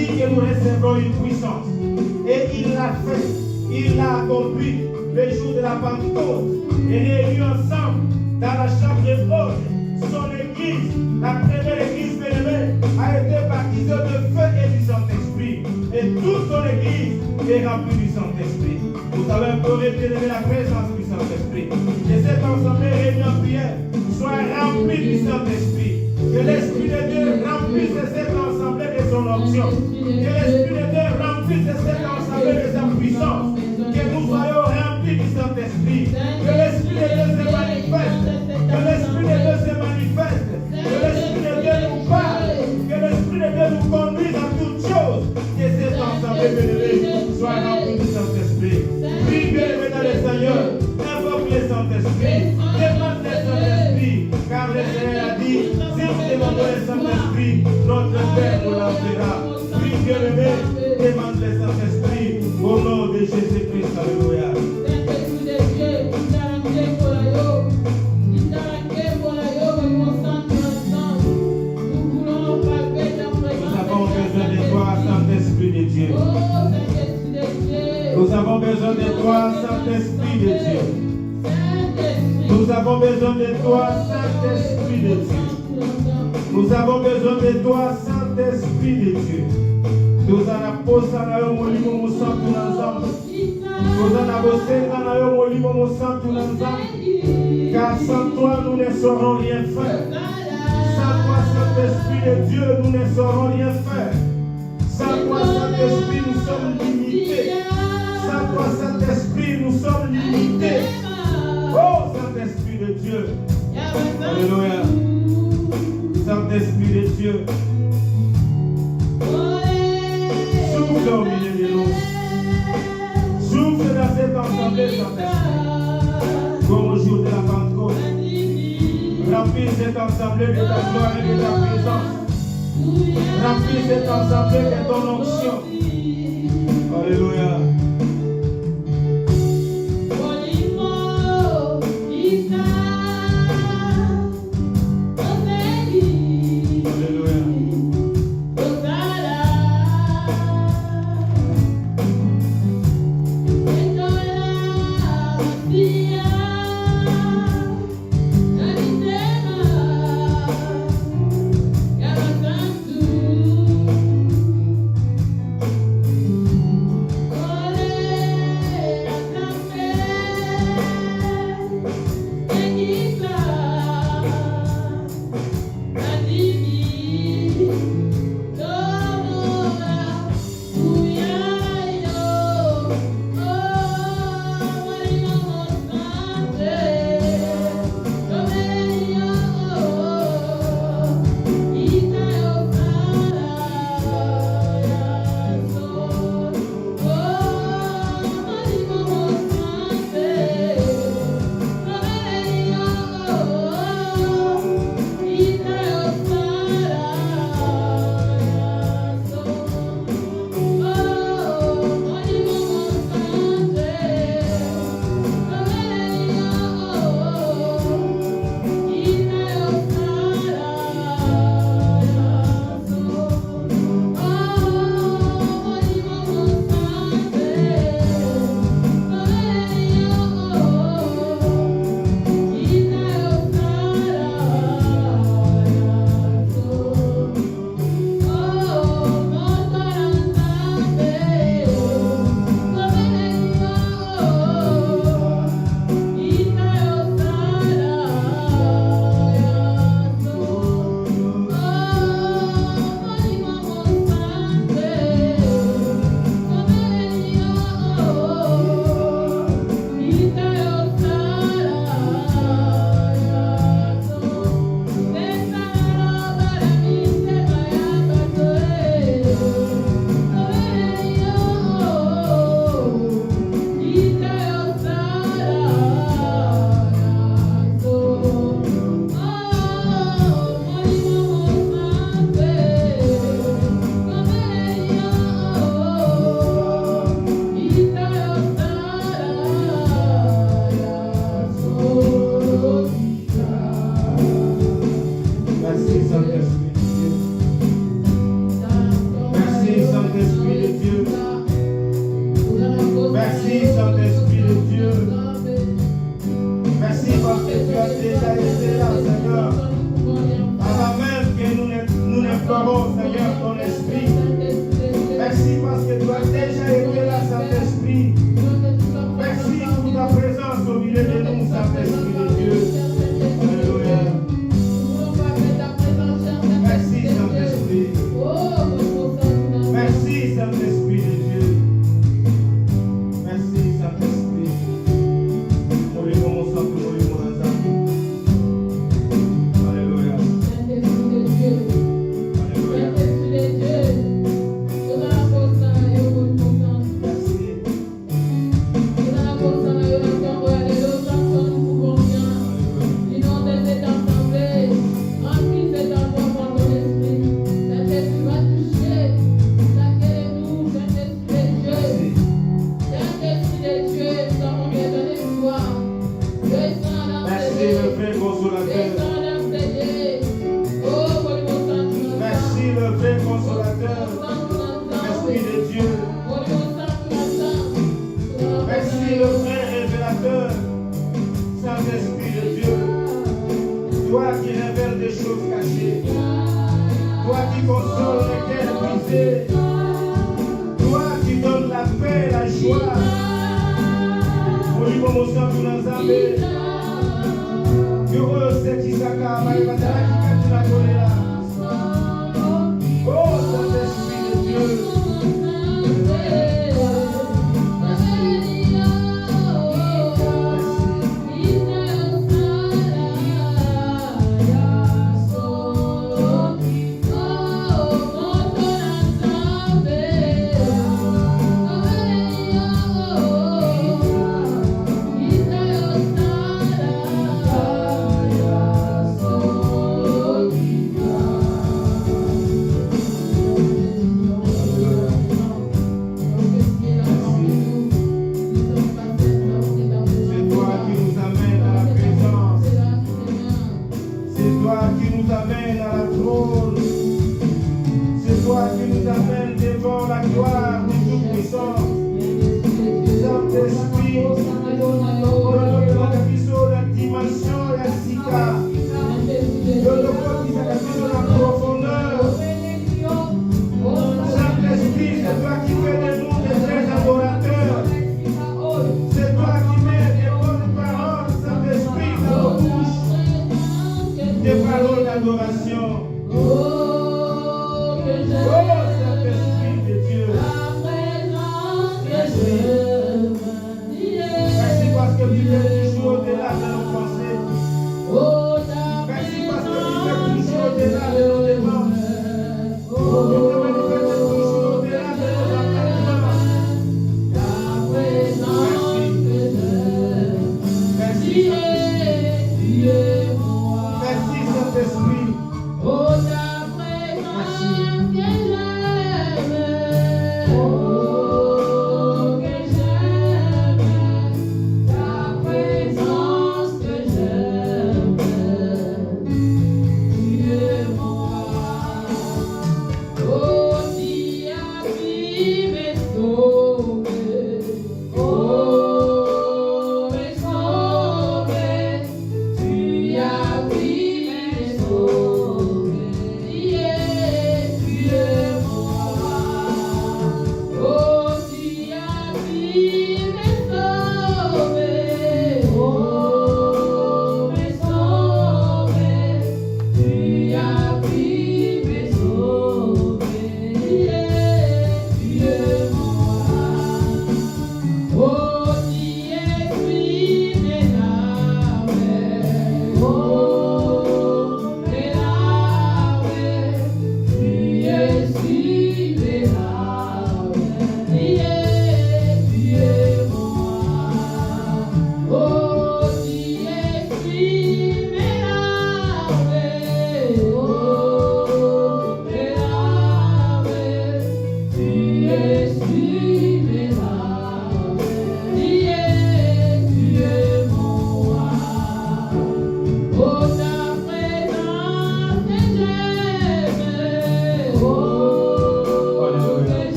dit que nous recevons une puissance. Et il l'a fait, il l'a accompli le jour de la Pentecôte. Et réunis ensemble dans la chambre de haute, son église, la première église bien-aimée, a été baptisée de feu et du Saint-Esprit. Et toute son église est remplie du Saint-Esprit. Vous avez imploré bien-aimé la présence du Saint-Esprit. Que cette assemblée réunie en prière soit remplie du Saint-Esprit. Que l'Esprit de Dieu remplisse cette assemblée de son onction. Que l'Esprit de Dieu remplisse cette assemblée de sa puissance. Que nous soyons remplis du Saint-Esprit. Que l'Esprit de Dieu se manifeste. Que l'Esprit de Dieu se manifeste. Que l'Esprit de Dieu nous parle. Que l'Esprit de Dieu nous conduise à toutes choses. Que cette assemblée bénéfique soit remplie du Saint-Esprit. Prie bien-aimé dans le Seigneur. Invoque le Saint-Esprit. Demande le Saint-Esprit. Car le Seigneur a dit, si nous demandons le Saint-Esprit, notre Père nous l'enverra. Prie bien-aimé, demande le Saint-Esprit au nom de Jésus-Christ. Alléluia. Nous avons besoin de toi, Saint-Esprit de Dieu. Nous avons besoin de toi, Saint-Esprit de Dieu. Nous avons besoin de toi, Saint-Esprit de Dieu. Nous allons poser dans le livre mon sang tout ensemble. Nous allons bosser dans le livre mon sang tout ensemble. Car sans toi, nous ne saurons rien faire. Sans toi, Saint-Esprit de Dieu, nous ne saurons rien faire. Sans toi, Saint-Esprit, nous sommes limités. Sans toi, Saint-Esprit, nous sommes limités. Oh, Saint-Esprit de Dieu. Alléluia. Saint-Esprit de Dieu. Souffle au milieu de nous. Souffle dans cette assemblée, Saint-Esprit. Comme au jour de la Pentecôte. Remplis cette assemblée de ta gloire et de ta présence. Remplis cette assemblée de ton onction. Alléluia. Oh avons, Seigneur, ton esprit. Merci parce que tu as déjà été là, Saint-Esprit. Merci pour ta présence au milieu de nous, Saint-Esprit de Dieu. Alléluia. Merci, Saint-Esprit. Merci, Saint-Esprit de Dieu. Merci, Saint-Esprit. Nous commençons à prier pour nos amis. Alléluia. Alléluia. Merci.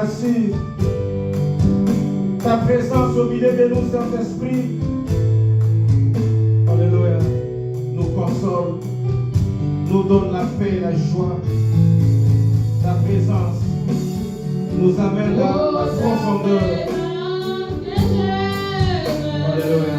merci. Ta présence au milieu de nous, Saint-Esprit. Alléluia. Nous console, nous donne la paix et la joie. Ta présence nous amène dans la profondeur. Alléluia.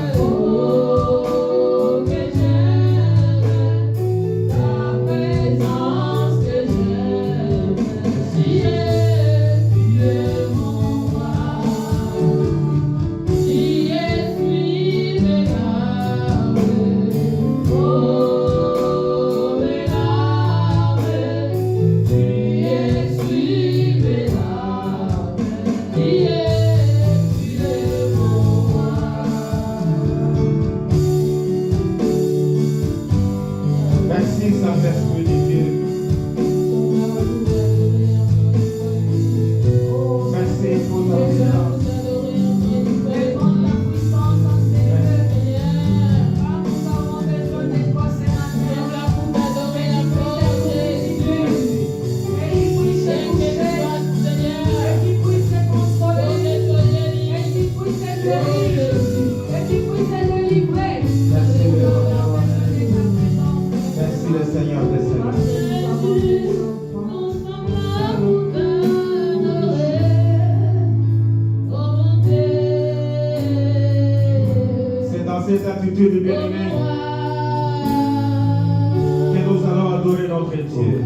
Cette attitude bien-aimée que nous allons adorer notre Dieu.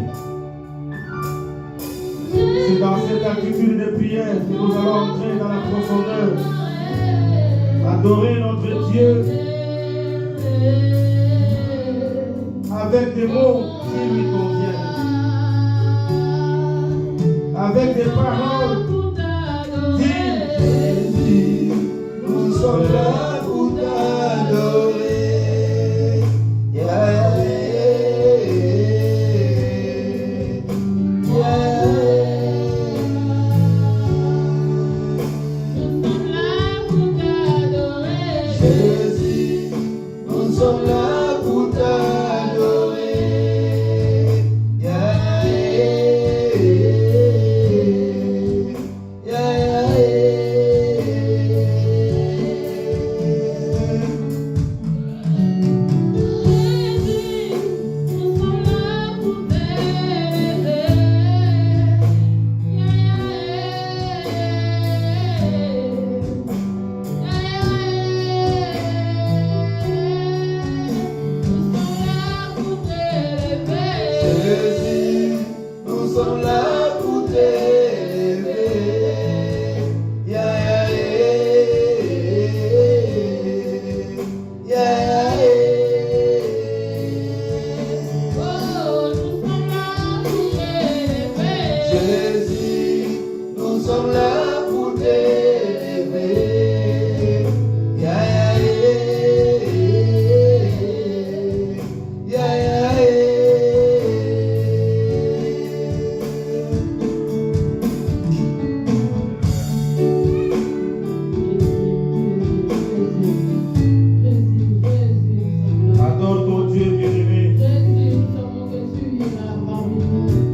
C'est dans cette attitude de prière que nous allons entrer dans la profondeur, adorer notre Dieu avec des mots qui lui conviennent, avec des paroles dignes. Nous sommes là.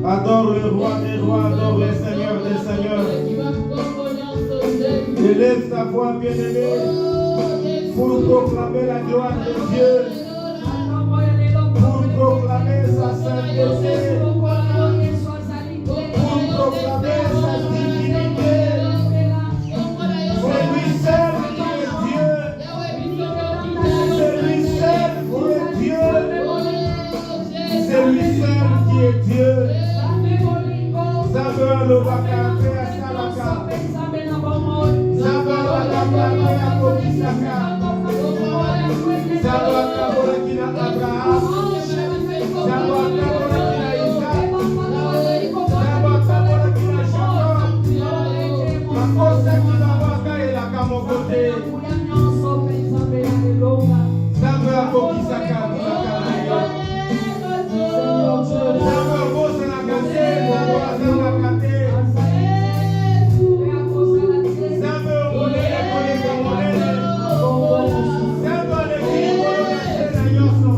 Adore le roi des rois, adore le Seigneur des seigneurs. Élève ta voix bien-aimée pour proclamer la gloire de Dieu, pour proclamer sa sainteté, pour proclamer sa divinité. C'est lui seul qui est Dieu. C'est lui seul qui est Dieu. C'est lui seul qui est Dieu. Zabeur le baka, pea salaka. Zabeur la baka, pea kokisaka. Zabeur la borakina Abraham. Zabeur la borakina Isaac. Zabeur la borakina Jacob. Makosa kina waka ela kamo kote. Zabeur kokisaka, kokisaka. Zabeur bosa na kase, bosa na kate. Zabeur olele koleka molele. Zabeur le kiko na shena yoso.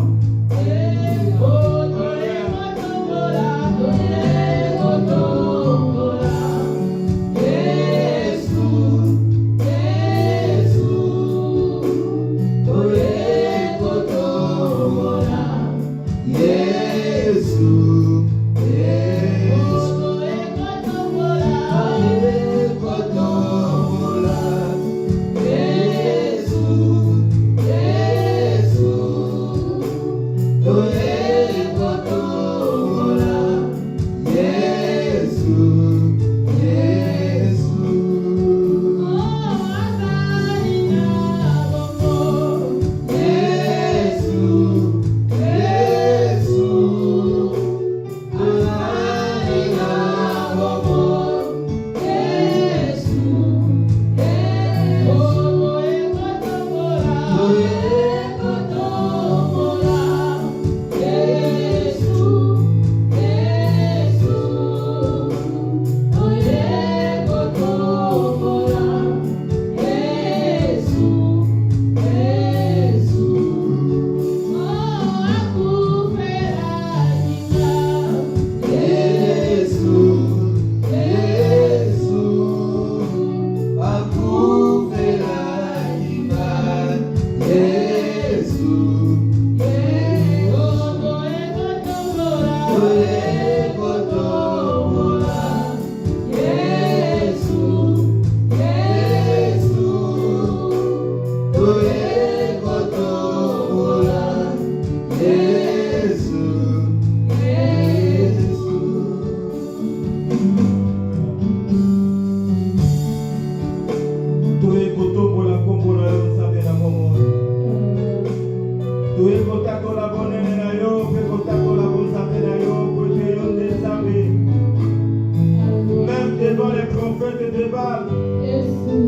Même devant les prophètes de Baal,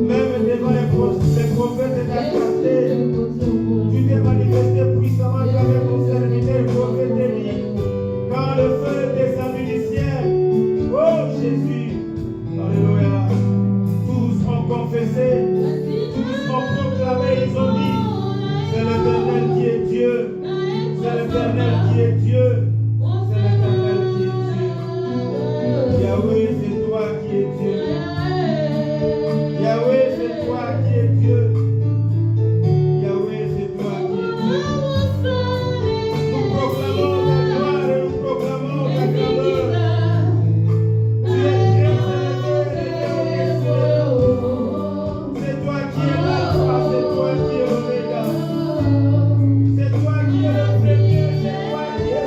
même devant les prophètes d'Acaté, tu t'es manifesté puissamment avec ton serviteur, le prophète Élie. Quand le feu est descendu du ciel, oh Jésus, alléluia, tous ont confessé, tous ont proclamé, ils ont dit, c'est l'Éternel qui est Dieu, c'est l'Éternel qui est Dieu, c'est l'Éternel qui est Dieu. Yahweh, c'est toi qui es Dieu. Yahweh, c'est toi qui es Dieu. Yahweh, c'est toi qui es Dieu. Nous proclamons ta gloire et nous proclamons ta grandeur. Tu es Dieu, c'est toi qui es l'alpha, c'est toi qui es l'oméga. C'est toi qui es le premier, c'est toi qui es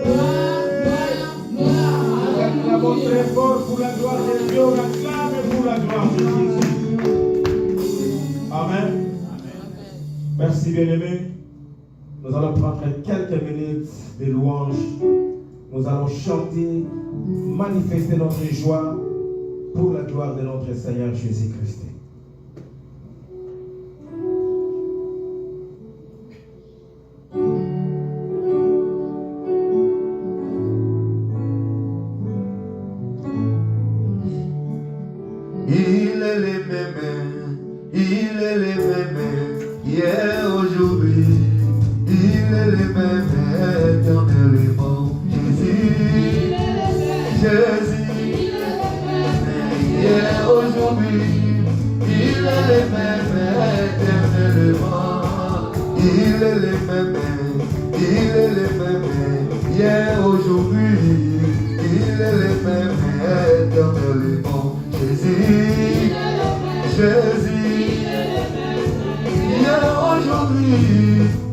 Gloire. Merci bien-aimés. Nous allons prendre quelques minutes de louange. Nous allons chanter, manifester notre joie pour la gloire de notre Seigneur Jésus-Christ. Il est les mêmes, il est les mêmes, hier, aujourd'hui, il est les mêmes, éternellement. Jésus, Jésus, hier, aujourd'hui, il est les mêmes, éternellement. Il est les mêmes, il est les mêmes, hier, aujourd'hui, il est les mêmes, éternellement. Jésus, Jésus, hier, aujourd'hui,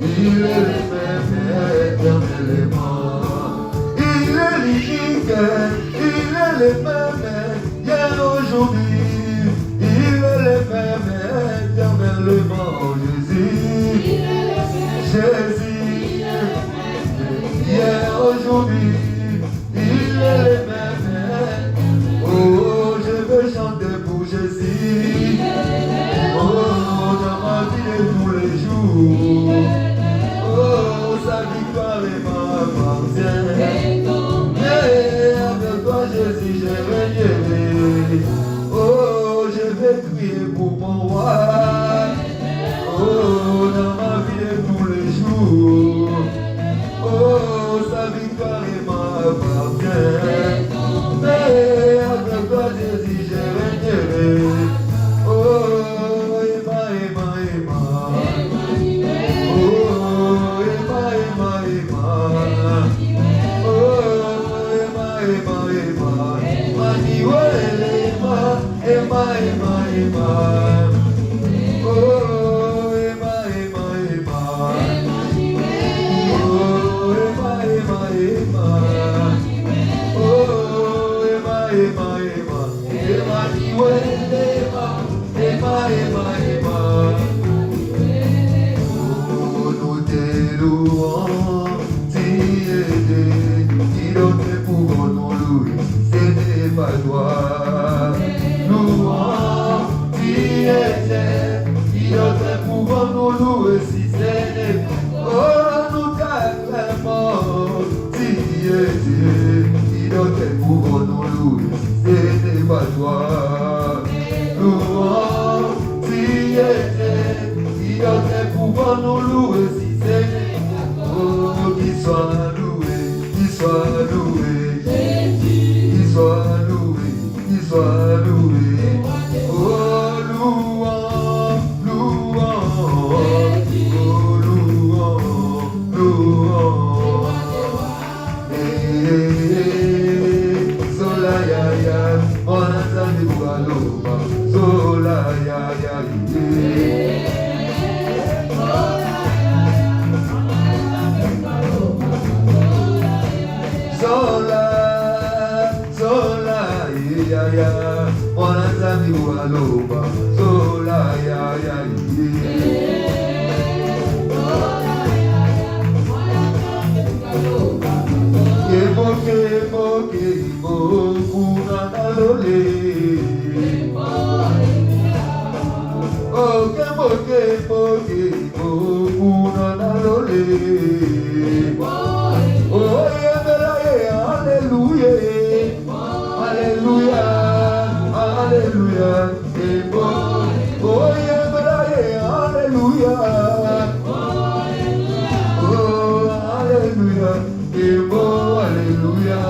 il est le même éternellement. Il est l'unique, il est le même, hier, aujourd'hui, il est le même éternellement. Jésus, Jésus, hier, aujourd'hui, il est le même. Oh, je veux chanter pour Jésus. Oh, dans ma vie de tous les jours. Oh, sa victoire m'appartient. Et avec toi, Jésus, je vais régner. Oh, je vais crier pour mon roi. Oh, dans ma vie de tous les jours. Oh, sa victoire m'appartient. Mais avec toi, Jésus, je régnerai. Oh, Emma, Emma, Emma. Oh, Emma, Emma, Emma. Oh, Emma, Emma, Emma. Emmanuel, Emma, Emma, Emma, Emma. Oh, Emma, Emma, Emma. Oh, Emma, Emma, Emma. Oh, Emma, Emma, Emma. Emmanuel, Emma, Emma, Emma, Emma. Oh, nous te louons, tu es qui d'autre pour nous louer, ce n'est pas toi. Louons, tu es qui d'autre pour nous louer, si ce n'est pas toi. Oh, nous t'acclamons, tu es qui d'autre pour nous louer, ce n'est pas toi. Louons, tu es qui d'autre pour nous louer, si ce n'est pas toi. Oh, qu'il soit loué, qu'il soit loué, qu'il soit loué, qu'il soit loué. Oh, louons, louons, oh, louons, louons. Sola ya ya, on a sali baloba. Sola ya ya ya. Sola, sola ya ya, on a sali baloba. Sola ya ya ya. Kemo, kemo, kemo, kuna lole. Oh, kemo, kemo, kemo, kuna lole. Oh, yeah, hallelujah, hallelujah, hallelujah. Kemo, oh, yeah, hallelujah. Oh, hallelujah. Kemo, hallelujah.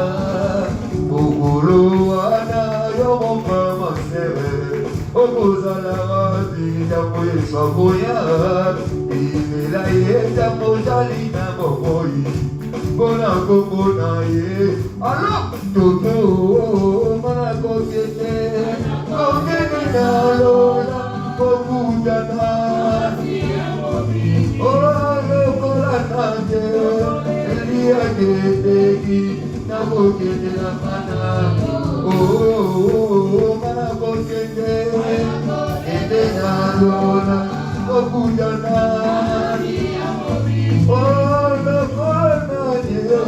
Ogolo ana yomo mama sebe. Ogozala vida pues soboya. Imela yeta mojali na boboyi. Bona bona ye. Alo toto mana kokete. Kokete na lola kokudana. Oh, lokola nage. Elia gete na kokete na mana. Oh, mana kokete. Ede na lola Okudana. Oh, le bonanier.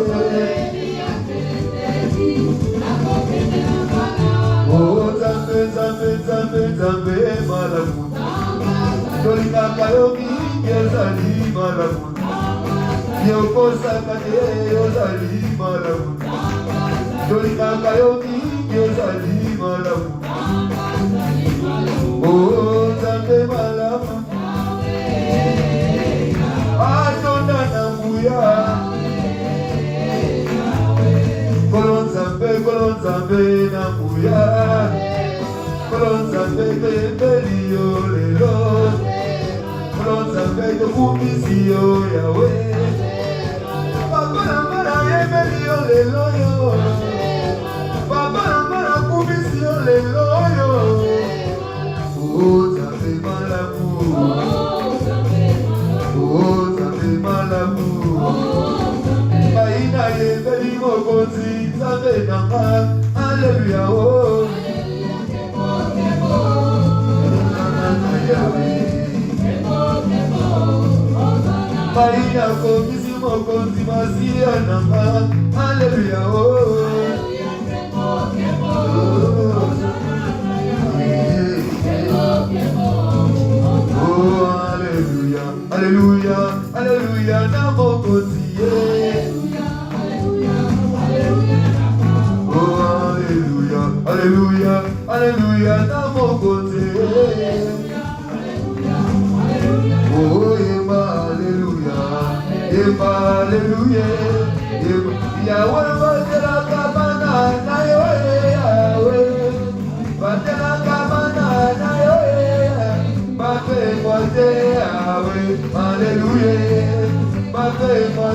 Oh, Zambe, Zambe, Zambe, Zambe, Malamout. Tolika kayomi, Yozali, Malamout. Yoko sakane, Yozali, Malamout. Tolika kayomi, Yozali, Malamout. Oh, Zambe, Malamout. Adona Namuya. Kolon Zambe Namuya. Kolon Zambe Beliyo Lelo. Kolon Zambe Kumisiyo Yahweh. Papa Namara Beliyo Lelo yo. Papa Namara Kumisiyo Lelo yo. Oh Zambe Malamu. Oh Zambe Malamu. Maina ye beli mokozi Zambe nanga. Alléluia oh. Maina komisi mokozi Masia nanga. Alléluia oh. Oh Alléluia, Alléluia, Alléluia, Namokozi. Oh Alléluia, Alléluia, Alléluia, Namokozi. Oh Yema Alléluia, Yema Alléluia, Yahweh Vatela Kamana na Yahweh, Vatela Kamana na Yahweh, Vatela Yahweh, Alléluia, Vatela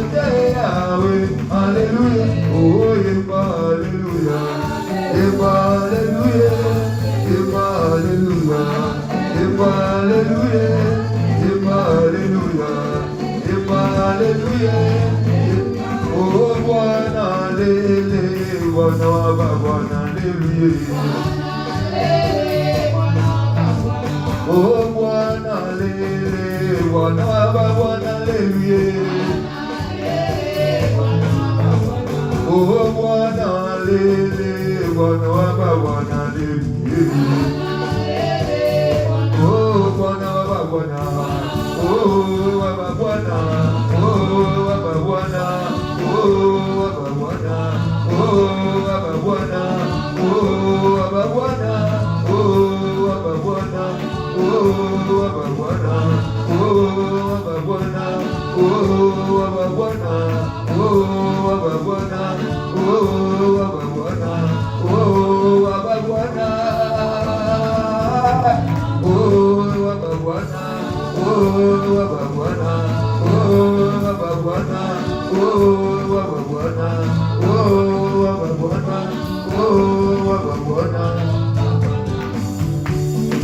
Yahweh, Alléluia, oh Yema Alléluia, Yema Alléluia, Yema Alléluia, Yema Alléluia, Yema Alléluia, Yema Alléluia. Oh, Bwana lele, Bwana wa Bwana lele. Oh, Bwana lele, Bwana wa Bwana lele. Oh, Bwana lele, Bwana wa Bwana lele. Oh, Bwana wa Bwana. Oh, wa Bwana. Oh, wa Bwana.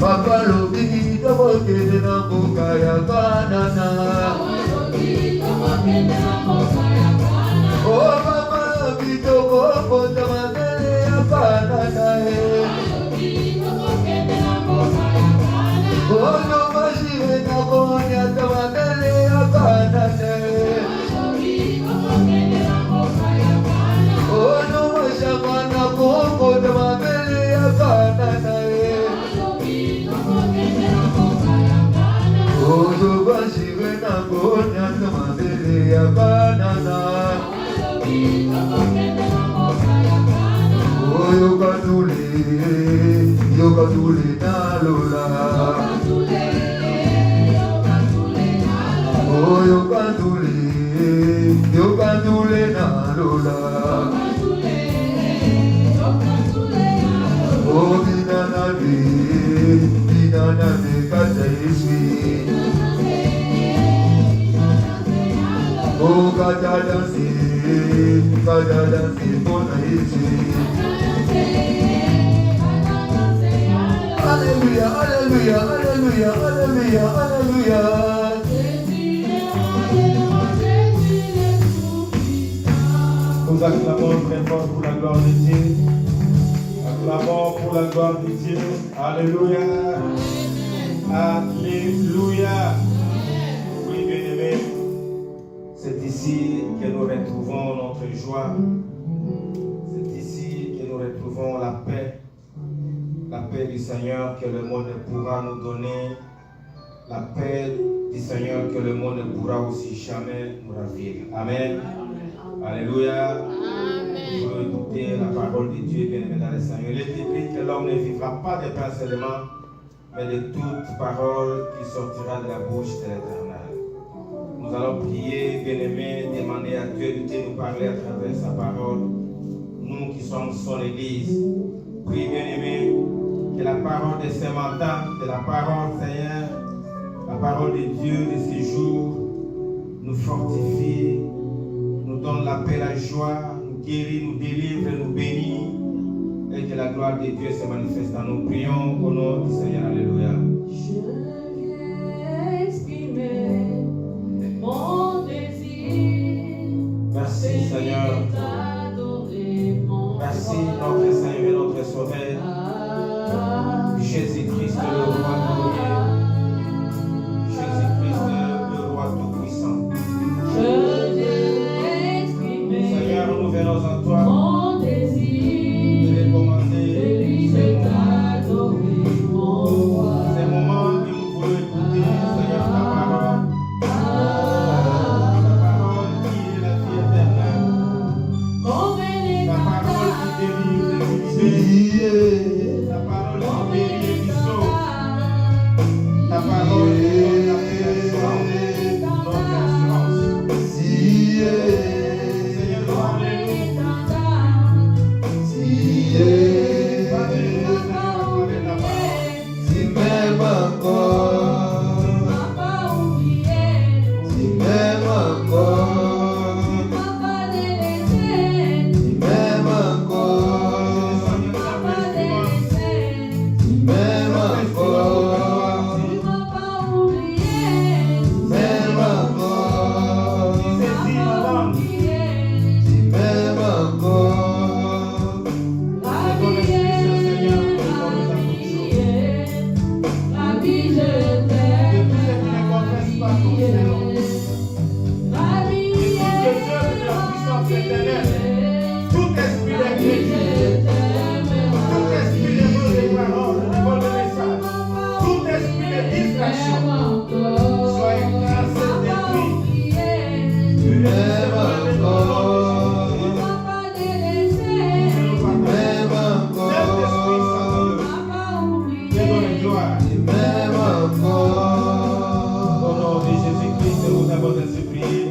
Papa lo bigi tomo kene na boka ya banana. Oh papa lo bigi tomo kone manele ya banana. Oh no mashire na konya tamanele ya banana. Oh no mashamana koko tamanele ya banana. Oh, you bashire na konya tamanele ya banana. Oh, you kadule na lola. Oh, you kadule na lola. Oh, binana de kajaisi. Oh, kajadansi ponaisi. Alléluia, alléluia, alléluia, alléluia, alléluia. Nous acclamons très fort pour la gloire de Dieu. Acclamons pour la gloire de Dieu. Alléluia. Alléluia. Oui, bien-aimés, c'est ici que nous retrouvons notre joie. C'est ici que nous retrouvons la paix du Seigneur que le monde ne pourra nous donner, la paix du Seigneur que le monde ne pourra aussi jamais nous ravir. Amen. Alléluia. Vous pouvez écouter la parole de Dieu, bien-aimé dans le Seigneur. Il est écrit que l'homme ne vivra pas de pain seulement, mais de toute parole qui sortira de la bouche de l'Éternel. Nous allons prier, bien-aimés, demander à Dieu de nous parler à travers sa parole. Nous qui sommes son Église, prie, bien-aimés, que la parole de ce matin, que la parole, Seigneur, la parole de Dieu de ces jours, nous fortifie, nous donne la paix, la joie, nous guérit, nous délivre, nous bénit, et que la gloire de Dieu se manifeste dans nos prions au nom du Seigneur. Alléluia. Je viens exprimer mon désir. Merci Seigneur. Merci notre Seigneur et notre Sauveur. Jésus-Christ le roi glorieux. Jésus-Christ le roi tout-puissant. Je viens exprimer Seigneur, nous venons en toi. mon désir. De recommander De t'adorer, mon roi. ces moments où nous voulons écouter, Seigneur, ta parole. Ta parole qui est la vie éternelle. Ta parole qui délivre et libère. Ta parole qui guérit et qui sauve. Ta parole qui donne la paix et la joie, notre assurance. Seigneur, parlez-nous. Parlez-nous, Seigneur, avec la parole. Si même encore, si même encore, si même encore, si même encore, même encore, Saisis ma langue. si même encore. Ton Esprit Saint, Seigneur, nous donne ta culture. Que tous ceux qui ne confessent pas ton Seigneur, que toutes les œuvres de la puissance éternelle, tout esprit d'incrédulité, tout esprit de mauvaises paroles, de mauvais messages, tout esprit de distraction, soit écrasé, détruit. Tu es le Seigneur de ton nom de Jésus. Que nous partageons. Même Saint-Esprit encore, Saint-Dieu, te donne gloire. même encore. Au nom de Jésus-Christ, nous avons ainsi prié.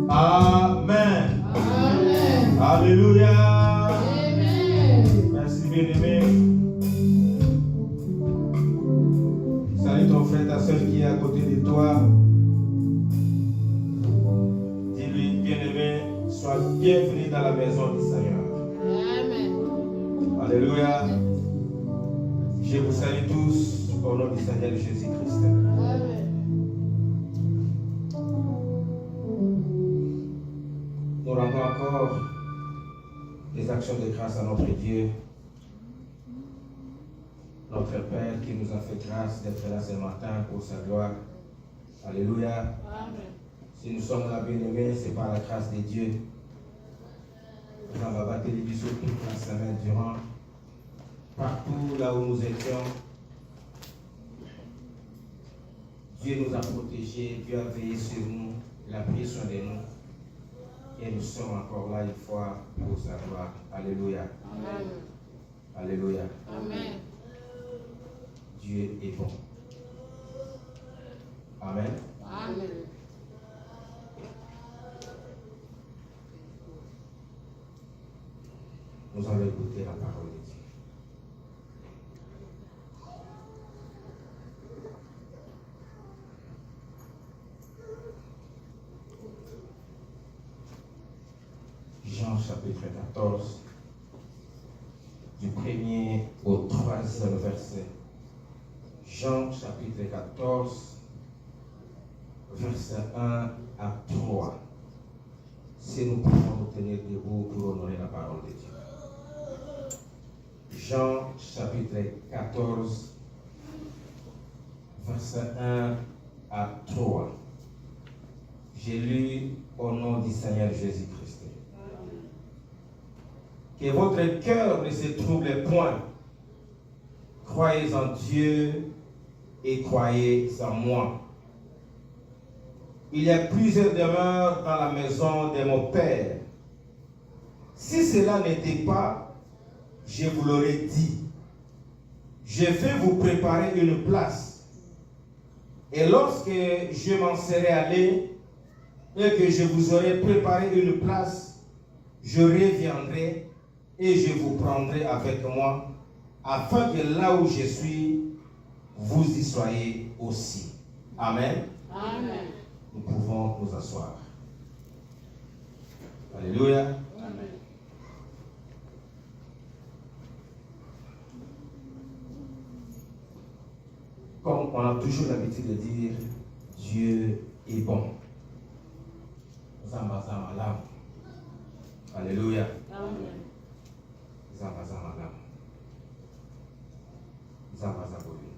Amen. Alléluia. Merci, bien-aimé. Salut ton frère, ta soeur qui est à côté de toi. Dis-lui, bien-aimé, sois bienvenu dans la maison du Seigneur. Alléluia. Je vous salue tous au nom du Seigneur Jésus-Christ. Nous rendons encore des actions de grâce à notre Dieu, notre Père qui nous a fait grâce d'être là ce matin pour sa gloire. Alléluia. Si nous sommes là, bien-aimés, c'est par la grâce de Dieu. Nous avons battu les bisous toute la semaine durant, partout là où nous étions. Dieu nous a protégés, Dieu a veillé sur nous, il a pris soin de nous. Et nous sommes encore là une fois pour sa gloire. Alléluia. Amen. Alléluia. Amen. Dieu est bon. Amen. Amen. Nous allons écouter la parole de Dieu. Jean chapitre 14, du 1er au 3e verset. Jean chapitre 14, verset 1 à 3. Si nous pouvons nous tenir debout pour honorer la parole de Dieu. Jean chapitre 14, versets 1 à 3. J'ai lu au nom du Seigneur Jésus-Christ. Que votre cœur ne se trouble point. Croyez en Dieu et croyez en moi. Il y a plusieurs demeures dans la maison de mon Père. Si cela n'était pas, je vous l'aurais dit. Je vais vous préparer une place. Et lorsque je m'en serai allé et que je vous aurai préparé une place, je reviendrai et je vous prendrai avec moi, afin que là où je suis, vous y soyez aussi. Amen. Amen. Nous pouvons nous asseoir. Alléluia. Amen. Comme on a toujours l'habitude de dire, Dieu est bon. Zamba zamba lam. Alléluia. Amen. Zamba zamba lam. Zamba zamba lui.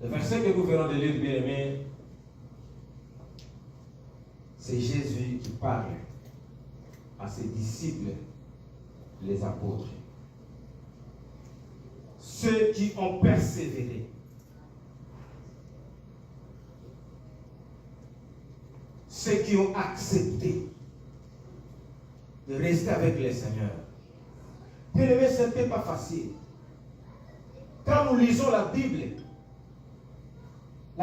Le verset que nous venons de lire, bien aimé, c'est Jésus qui parle à ses disciples, les apôtres. Ceux qui ont persévéré. Ceux qui ont accepté de rester avec le Seigneur. Bien aimé, ce n'était pas facile. Quand nous lisons la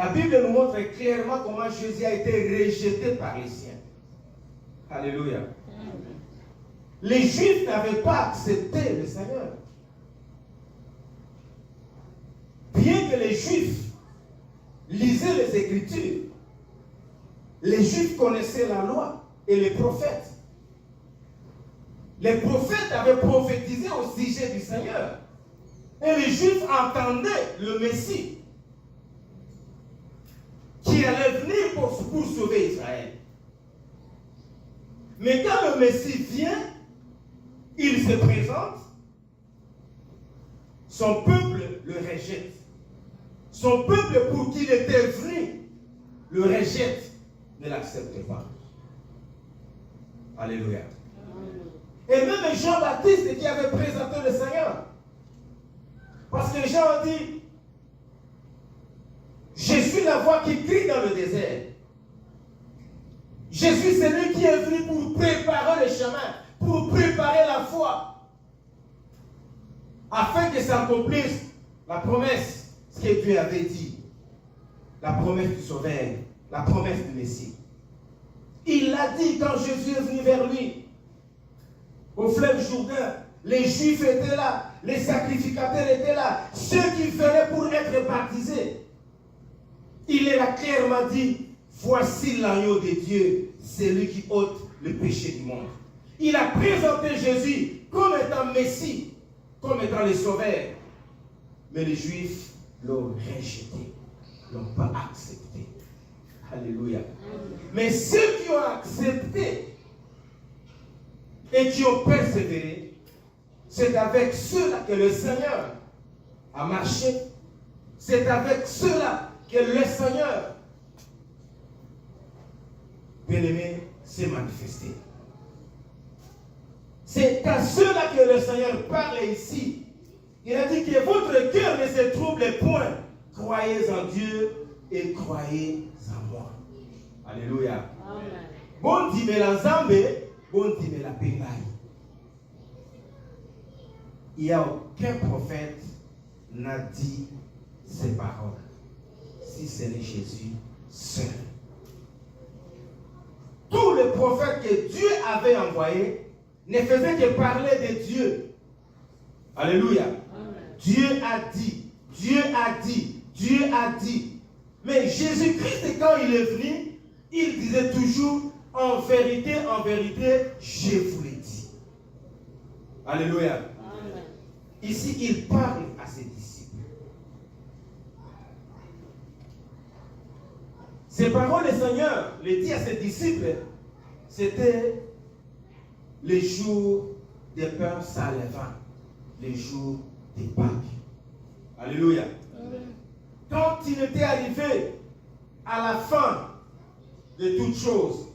Bible nous montre clairement comment Jésus a été rejeté par les siens. Alléluia. Les Juifs n'avaient pas accepté le Seigneur. Bien que les Juifs lisaient les Écritures, les Juifs connaissaient la loi et les prophètes. Les prophètes avaient prophétisé au sujet du Seigneur. Et les Juifs entendaient le Messie qui allait venir pour sauver Israël. Mais quand le Messie vient, il se présente, son peuple le rejette. Son peuple pour qui il était venu le rejette, ne l'accepte pas. Alléluia. Et même Jean-Baptiste qui avait présenté le Seigneur. Parce que Jean a dit, je suis la voix qui crie dans le désert. Je suis celui qui est venu pour préparer le chemin, pour préparer la foi, afin que s'accomplisse la promesse, ce que Dieu avait dit, la promesse du Sauveur, la promesse du Messie. Il l'a dit quand Jésus est venu vers lui, au fleuve Jourdain. Les Juifs étaient là, les sacrificateurs étaient là, ceux qui venaient pour être baptisés. Il leur a clairement dit, voici l'agneau de Dieu, celui qui ôte le péché du monde. Il a présenté Jésus comme étant Messie, comme étant le Sauveur. Mais les Juifs l'ont rejeté, ne l'ont pas accepté. Alléluia. Mais ceux qui ont accepté et qui ont persévéré, c'est avec ceux-là que le Seigneur a marché. C'est avec ceux-là que le Seigneur, bien-aimé, s'est manifesté. C'est à ceux-là que le Seigneur parle ici. Il a dit que votre cœur ne se trouble point. Croyez en Dieu et croyez en moi. Alléluia. Amen. Bon dit la Zambé, bon dit la Pénaï. Il n'y a aucun prophète n'a dit ces paroles, si ce n'est Jésus seul. Tous les prophètes que Dieu avait envoyés ne faisaient que parler de Dieu. Alléluia. Amen. Dieu a dit, Dieu a dit, Dieu a dit. Mais Jésus-Christ, quand il est venu, il disait toujours, en vérité, je vous l'ai dit. Alléluia. Amen. Ici, il parle à ses disciples. Ces paroles, le Seigneur les dit à ses disciples, c'était les jours des peurs s'enlèvant les jours des Pâques. Alléluia. Quand il était arrivé à la fin de toutes choses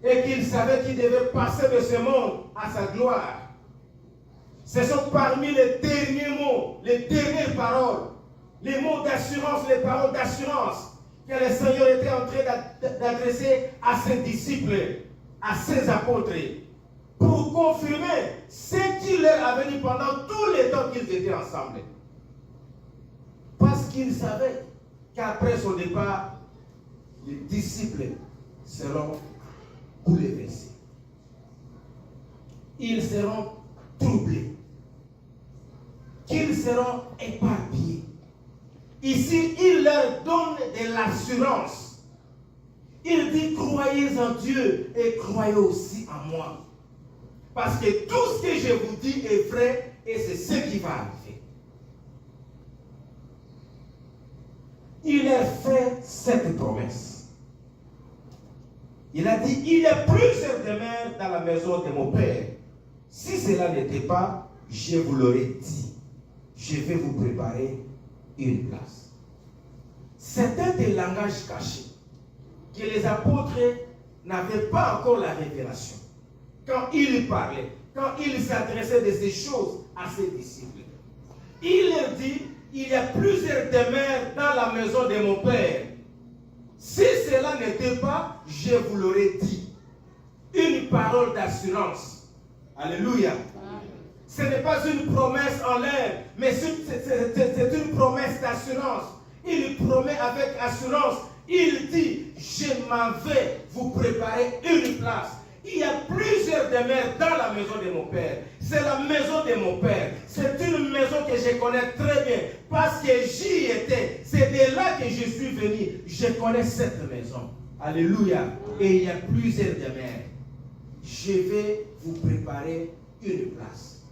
et qu'il savait qu'il devait passer de ce monde à sa gloire, ce sont parmi les derniers mots, les dernières paroles, les mots d'assurance, les paroles d'assurance que le Seigneur était en train d'adresser à ses disciples, à ses apôtres, pour confirmer ce qu'il leur avait dit pendant tous les temps qu'ils étaient ensemble. Parce qu'il savait qu'après son départ, les disciples seront bouleversés. Ils seront troublés. Qu'ils seront éparpillés. Ici, il leur donne de l'assurance. Il dit, croyez en Dieu et croyez aussi en moi. Parce que tout ce que je vous dis est vrai et c'est ce qui va arriver. Il a fait cette promesse. Il a dit, il y a plusieurs demeures dans la maison de mon Père. Si cela n'était pas, je vous l'aurais dit. Je vais vous préparer une place. C'était des langages cachés que les apôtres n'avaient pas encore la révélation. Quand ils parlaient, quand ils s'adressaient de ces choses à ses disciples, il leur dit, il y a plusieurs demeures dans la maison de mon Père. Si cela n'était pas, je vous l'aurais dit. Une parole d'assurance. Alléluia. Ce n'est pas une promesse en l'air, mais c'est une promesse d'assurance. Il promet avec assurance. Il dit, je m'en vais vous préparer une place. Il y a plusieurs demeures dans la maison de mon Père. C'est la maison de mon Père. C'est une maison que je connais très bien. Parce que j'y étais. C'est de là que je suis venu. Je connais cette maison. Alléluia. Et il y a plusieurs demeures. Je vais vous préparer une place.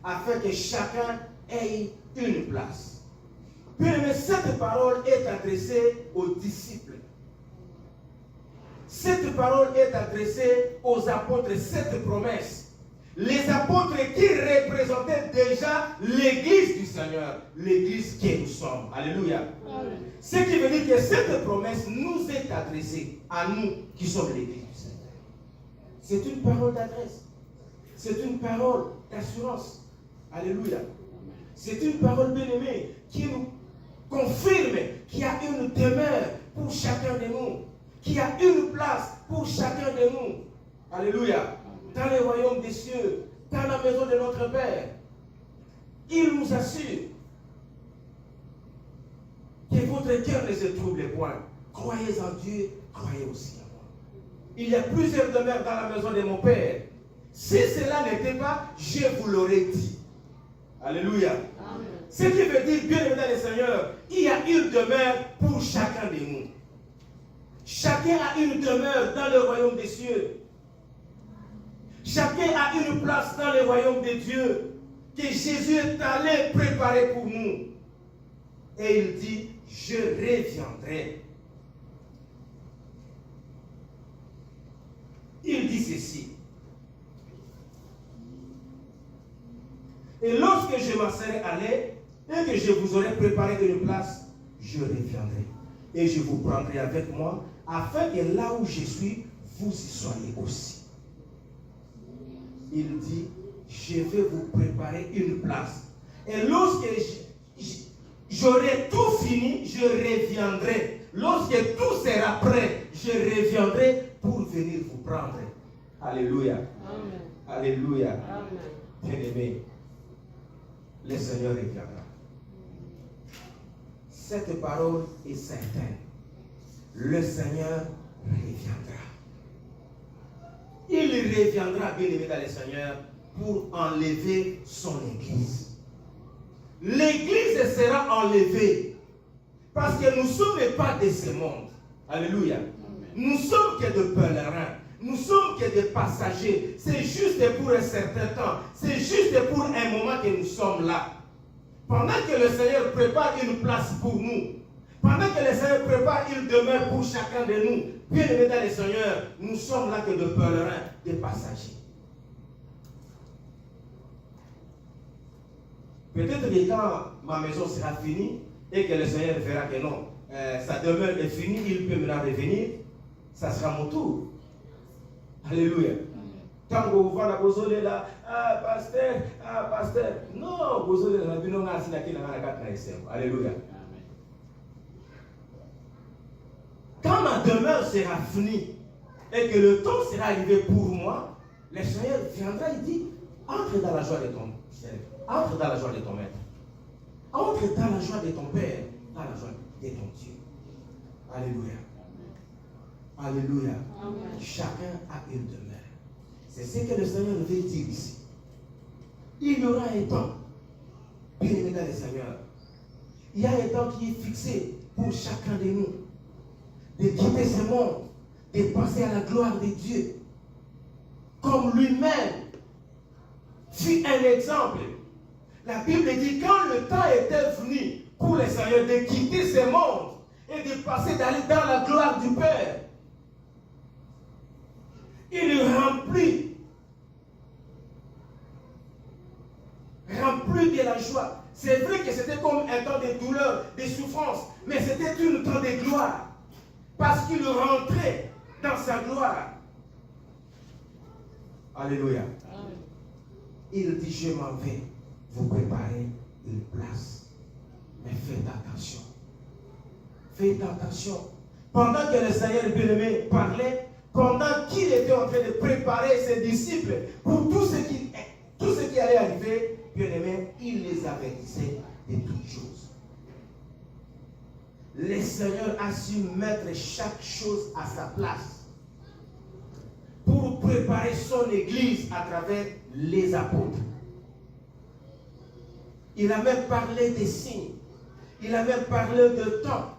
Afin que chacun ait une place. Puis, mais cette parole est adressée aux disciples. Cette parole est adressée aux apôtres, cette promesse. Les apôtres qui représentaient déjà l'église du Seigneur, l'église que nous sommes. Alléluia. Amen. Ce qui veut dire que cette promesse nous est adressée à nous qui sommes l'église du Seigneur. C'est une parole d'adresse. C'est une parole d'assurance. Alléluia. C'est une parole bien-aimée qui nous confirme qu'il y a une demeure pour chacun de nous. Qu'il y a une place pour chacun de nous. Alléluia. Dans le royaume des cieux, dans la maison de notre Père. Il nous assure que votre cœur ne se trouble point. Croyez en Dieu, croyez aussi en moi. Il y a plusieurs demeures dans la maison de mon Père. Si cela n'était pas, je vous l'aurais dit. Alléluia. Amen. Ce qui veut dire, bien évidemment, le Seigneur, il y a une demeure pour chacun de nous. Chacun a une demeure dans le royaume des cieux. Chacun a une place dans le royaume de Dieu que Jésus est allé préparer pour nous. Et il dit, je reviendrai. Il dit ceci. Et lorsque je m'en serai allé et que je vous aurai préparé une place, je reviendrai. Et je vous prendrai avec moi, afin que là où je suis, vous y soyez aussi. Il dit, je vais vous préparer une place. Et lorsque j'aurai tout fini, je reviendrai. Lorsque tout sera prêt, je reviendrai pour venir vous prendre. Alléluia. Amen. Alléluia. Bien-aimé, le Seigneur reviendra. Cette parole est certaine. Le Seigneur reviendra. Il reviendra, bien aimé dans le Seigneur, pour enlever son Église. L'Église sera enlevée parce que nous ne sommes pas de ce monde. Alléluia. Nous sommes que de pèlerins. Nous sommes que des passagers. C'est juste pour un certain temps. C'est juste pour un moment que nous sommes là. Pendant que le Seigneur prépare une place pour nous, pendant que le Seigneur prépare une demeure pour chacun de nous, bien aimé dans le Seigneur, nous sommes là que de pèlerins, des passagers. Peut-être que quand ma maison sera finie et que le Seigneur verra que non, sa demeure est finie, il peut maintenant revenir, ça sera mon tour. Alléluia. Quand vous voyez la bosole là, pasteur, non, bosole là, non, alléluia. Quand ma demeure sera finie et que le temps sera arrivé pour moi, le Seigneur viendra et dit, entre dans la joie de ton Seigneur, entre dans la joie de ton maître, entre dans la joie de ton Père, dans la joie de ton Dieu. Alléluia. Alléluia. Amen. Chacun a une demeure. C'est ce que le Seigneur veut dire ici. Il y aura un temps, bien aimé dans le Seigneur, il y a un temps qui est fixé pour chacun de nous, de quitter ce monde, de passer à la gloire de Dieu. Comme lui-même fut un exemple. La Bible dit quand le temps était venu pour le Seigneur de quitter ce monde et de passer d'aller dans la gloire du Père, il remplit de la joie. C'est vrai que c'était comme un temps de douleur, de souffrance, mais c'était un temps de gloire. Parce qu'il rentrait dans sa gloire. Alléluia. Amen. Il dit, je m'en vais vous préparer une place. Mais faites attention. Faites attention. Pendant que le Seigneur bien-aimé parlait, pendant qu'il était en train de préparer ses disciples pour tout ce qui allait arriver, bien-aimé, il les avertissait de toutes choses. Le Seigneur a su mettre chaque chose à sa place pour préparer son église à travers les apôtres. Il a même parlé des signes. Il a même parlé de temps.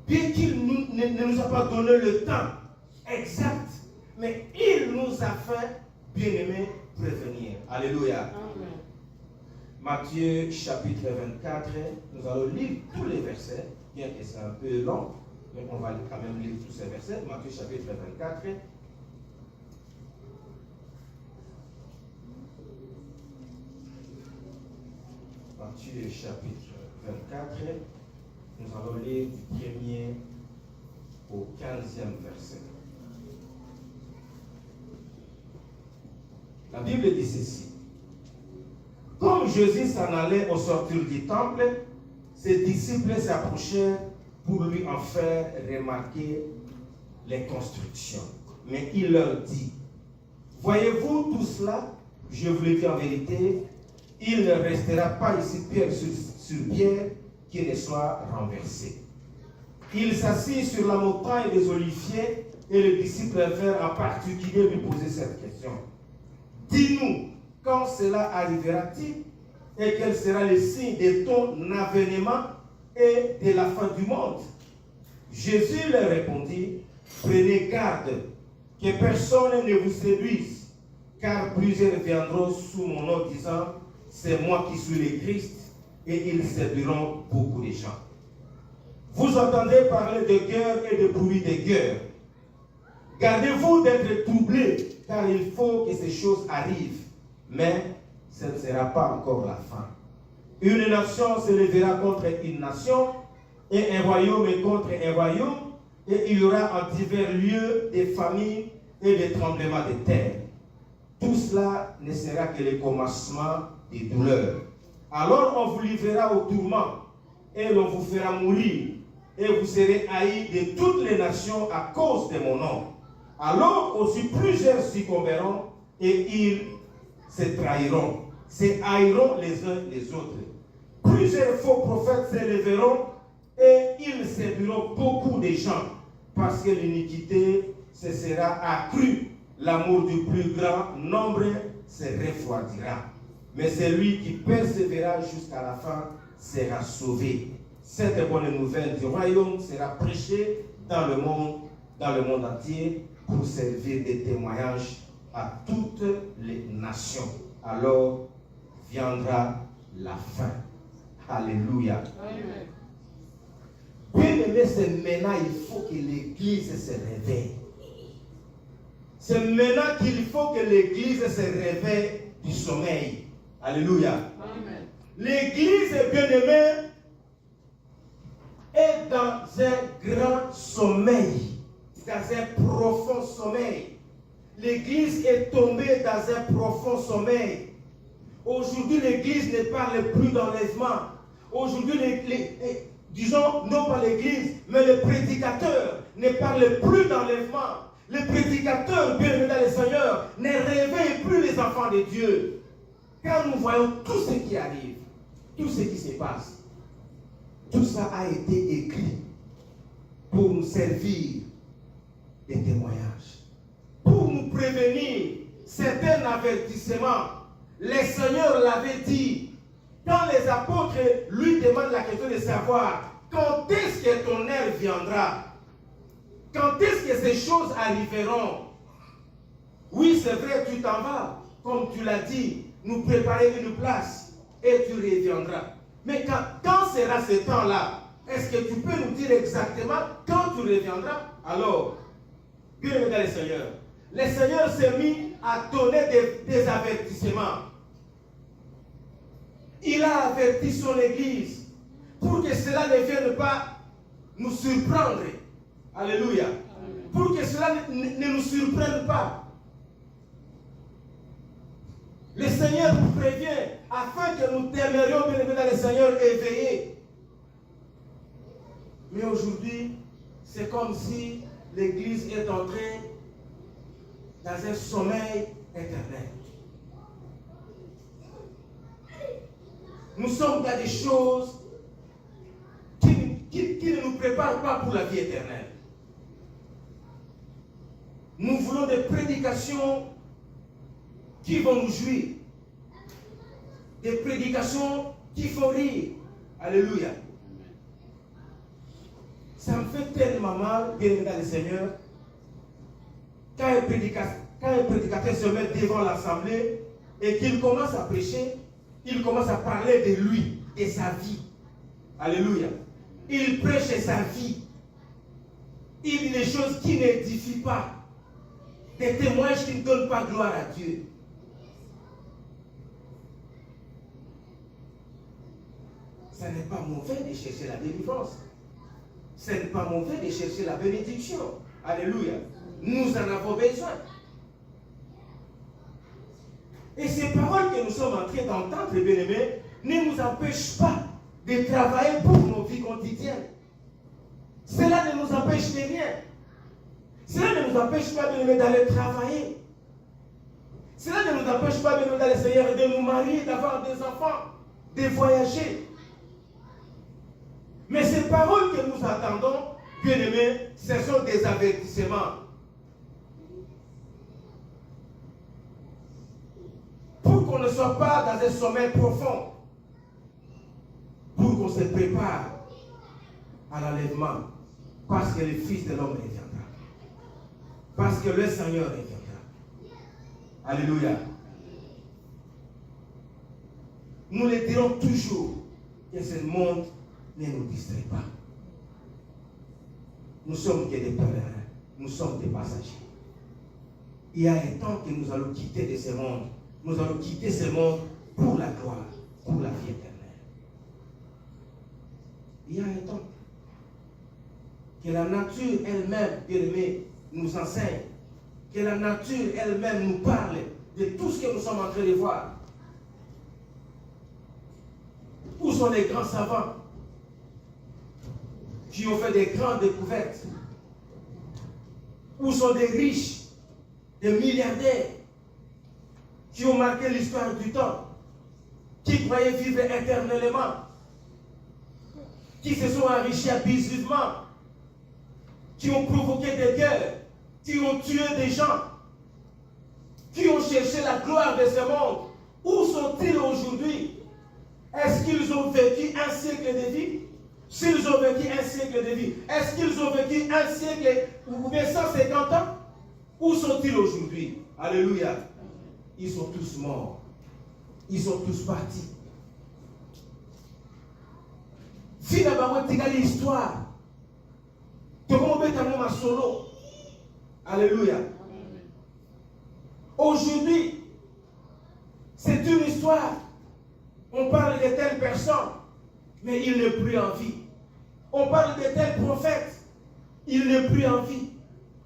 Bien qu'il ne nous a pas donné le temps exact, mais il nous a fait, bien-aimés, prévenir. Alléluia. Amen. Matthieu chapitre 24, nous allons lire tous les versets, bien que c'est un peu long, mais on va quand même lire tous ces versets. Matthieu chapitre 24. Matthieu chapitre 24, nous allons lire du 1er au 15e verset. La Bible dit ceci. Comme Jésus s'en allait au sortir du temple, ses disciples s'approchèrent pour lui en faire remarquer les constructions. Mais il leur dit, voyez-vous tout cela? Je vous le dis en vérité, il ne restera pas ici pierre sur pierre qui ne soit renversé. Il s'assit sur la montagne des Oliviers et les disciples vinrent en particulier lui poser cette question. Dis-nous, quand cela arrivera-t-il et quel sera le signe de ton avènement et de la fin du monde? Jésus leur répondit, prenez garde que personne ne vous séduise, car plusieurs viendront sous mon nom disant, c'est moi qui suis le Christ, et ils séduiront beaucoup de gens. Vous entendez parler de guerre et de bruit de guerre. Gardez-vous d'être troublés, car il faut que ces choses arrivent, mais ce ne sera pas encore la fin. Une nation se lèvera contre une nation, et un royaume contre un royaume, et il y aura en divers lieux des famines et des tremblements de terre. Tout cela ne sera que le commencement des douleurs. Alors on vous livrera au tourment, et l'on vous fera mourir, et vous serez haïs de toutes les nations à cause de mon nom. Alors aussi plusieurs succomberont, et ils se trahiront, se haïront les uns les autres. Plusieurs faux prophètes s'élèveront, et ils séduiront beaucoup de gens, parce que l'iniquité se sera accrue. L'amour du plus grand nombre se refroidira. Mais celui qui persévérera jusqu'à la fin sera sauvé. Cette bonne nouvelle du royaume sera prêchée dans le monde entier pour servir de témoignage à toutes les nations. Alors viendra la fin. Alléluia. Amen. Bien aimé, c'est maintenant il faut que l'Église se réveille. C'est maintenant qu'il faut que l'Église se réveille du sommeil. Alléluia. Amen. L'église, bien-aimée, est dans un grand sommeil, dans un profond sommeil. L'église est tombée dans un profond sommeil. Aujourd'hui, l'église ne parle plus d'enlèvement. Aujourd'hui, disons, non pas l'église, mais les prédicateurs ne parlent plus d'enlèvement. Les prédicateurs, bien-aimés dans le Seigneur, ne réveillent plus les enfants de Dieu. Quand nous voyons tout ce qui arrive, tout ce qui se passe, tout ça a été écrit pour nous servir de témoignages, pour nous prévenir. C'est un avertissement. Le Seigneur l'avait dit. Quand les apôtres lui demandent la question de savoir quand est-ce que ton heure viendra, quand est-ce que ces choses arriveront. Oui, c'est vrai, tu t'en vas, comme tu l'as dit, nous préparer une place et tu reviendras. Mais quand sera ce temps-là? Est-ce que tu peux nous dire exactement quand tu reviendras? Alors, bien aimé dans le Seigneur, le Seigneur s'est mis à donner des avertissements. Il a averti son Église pour que cela ne vienne pas nous surprendre. Alléluia. Pour que cela ne nous surprenne pas. Le Seigneur nous prévient afin que nous demeurions bien aimés dans le Seigneur éveillés. Mais aujourd'hui, c'est comme si l'Église est entrée dans un sommeil éternel. Nous sommes dans des choses qui ne nous préparent pas pour la vie éternelle. Nous voulons des prédications qui vont nous jouir. Des prédications qui font rire. Alléluia. Ça me fait tellement mal, bien aimé dans le Seigneur, quand un prédicateur se met devant l'assemblée et qu'il commence à prêcher, il commence à parler de lui, de sa vie. Alléluia. Il prêche sa vie. Il dit des choses qui n'édifient pas. Des témoignages qui ne donnent pas gloire à Dieu. Ce n'est pas mauvais de chercher la délivrance. Ce n'est pas mauvais de chercher la bénédiction. Alléluia. Nous en avons besoin. Et ces paroles que nous sommes en train d'entendre, bien-aimés, ne nous empêchent pas de travailler pour nos vies quotidiennes. Cela ne nous empêche de rien. Cela ne nous empêche pas, bien-aimés, d'aller travailler. Cela ne nous empêche pas, bien-aimés, dans le Seigneur, de nous marier, d'avoir des enfants, de voyager. Mais ces paroles que nous attendons, bien-aimés, ce sont des avertissements. Pour qu'on ne soit pas dans un sommeil profond. Pour qu'on se prépare à l'enlèvement. Parce que le Fils de l'homme reviendra. Parce que le Seigneur reviendra. Alléluia. Nous le dirons toujours que ce monde ne nous distrait pas. Nous sommes que des pèlerins. Nous sommes des passagers. Il y a un temps que nous allons quitter de ce monde. Nous allons quitter ce monde pour la gloire, pour la vie éternelle. Il y a un temps que la nature elle-même, bien-aimée, nous enseigne, que la nature elle-même nous parle de tout ce que nous sommes en train de voir. Où sont les grands savants qui ont fait des grandes découvertes? Où sont des riches, des milliardaires qui ont marqué l'histoire du temps, qui croyaient vivre éternellement, qui se sont enrichis abusivement, qui ont provoqué des guerres, qui ont tué des gens, qui ont cherché la gloire de ce monde? Où sont-ils aujourd'hui? Est-ce qu'ils ont vécu un siècle de vie? S'ils ont vécu un siècle de vie, est-ce qu'ils ont vécu un siècle ou bien 150 ans? Où sont-ils aujourd'hui? Alléluia. Ils sont tous morts. Ils sont tous partis. Finalement, tu as l'histoire. Tu as solo. Alléluia. Aujourd'hui, c'est une histoire On parle de telle personne, mais il n'est plus en vie. On parle de tel prophète, il n'est plus en vie.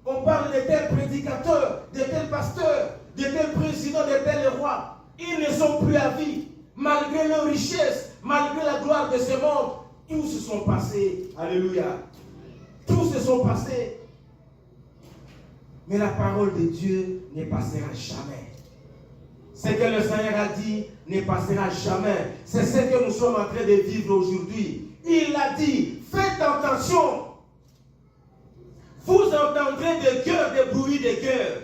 On parle de tel prédicateur, de tel pasteur, de tel président, de tel roi. Ils ne sont plus à vie. Malgré leur richesse, malgré la gloire de ce monde, tous se sont passés. Alléluia. Tous se sont passés. Mais la parole de Dieu ne passera jamais. Ce que le Seigneur a dit ne passera jamais. C'est ce que nous sommes en train de vivre aujourd'hui. Il a dit, faites attention. Vous entendrez des cœurs, des bruits de cœurs.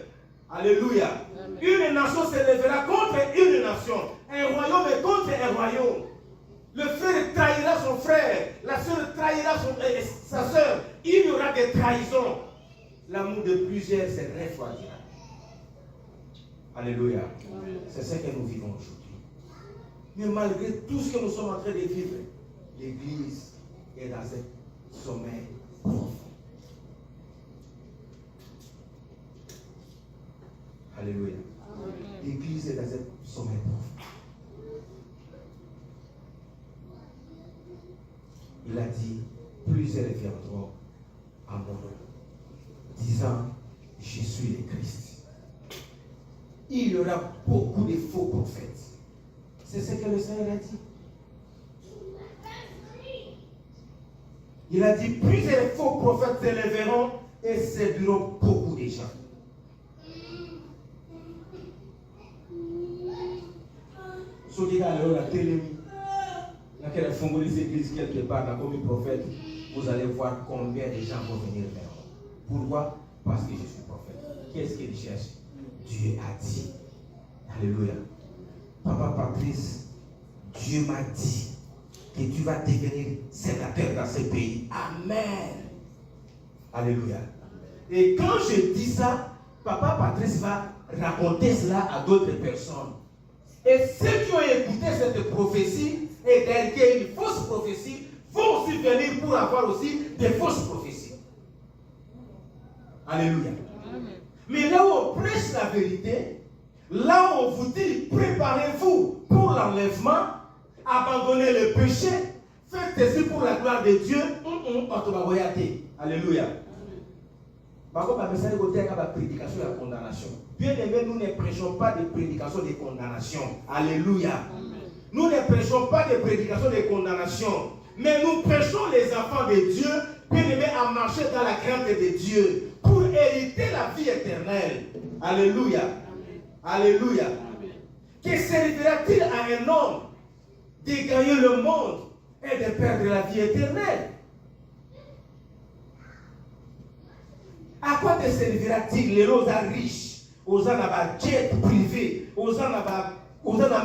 Alléluia. Amen. Une nation se lèvera contre une nation. Un royaume est contre un royaume. Le frère trahira son frère. La soeur trahira sa soeur. Il y aura des trahisons. L'amour de plusieurs se refroidira. Alléluia. C'est ce que nous vivons aujourd'hui. Mais malgré tout ce que nous sommes en train de vivre, l'Église est dans un sommeil profond. Alléluia. L'Église est dans un sommeil profond. Il a dit, plusieurs viendront à mon nom, disant, je suis le Christ. Il y aura beaucoup de faux prophètes. C'est ce que le Seigneur a dit. Il a dit, plusieurs faux prophètes s'élèveront et séduiront beaucoup de gens. Ceux qui ont la télé, dans quelle font les églises quelque part, dans comme prophète, vous allez voir combien de gens vont venir vers moi. Pourquoi? Parce que je suis prophète. Qu'est-ce qu'il cherche? Dieu a dit. Alléluia. Papa Patrice, Dieu m'a dit que tu vas devenir sénateur dans ce pays. Amen. Alléluia. Et quand je dis ça, Papa Patrice va raconter cela à d'autres personnes. Et ceux qui ont écouté cette prophétie et derrière une fausse prophétie vont aussi venir pour avoir aussi des fausses prophéties. Alléluia. Amen. Mais là où on prêche la vérité, là où on vous dit préparez-vous pour l'enlèvement, abandonnez le péché, faites ceci pour la gloire de Dieu, alléluia. Prédication et condamnation. Bien aimé, nous ne prêchons pas de prédication de condamnation. Alléluia. Amen. Nous ne prêchons pas de prédication de condamnation. Mais nous prêchons les enfants de Dieu, bien aimés, à marcher dans la crainte de Dieu pour hériter la vie éternelle. Alléluia. Amen. Alléluia. Amen. Que servira-t-il à un homme de gagner le monde et de perdre la vie éternelle? À quoi te servira-t-il les roses riches, aux gens jet privé, aux gens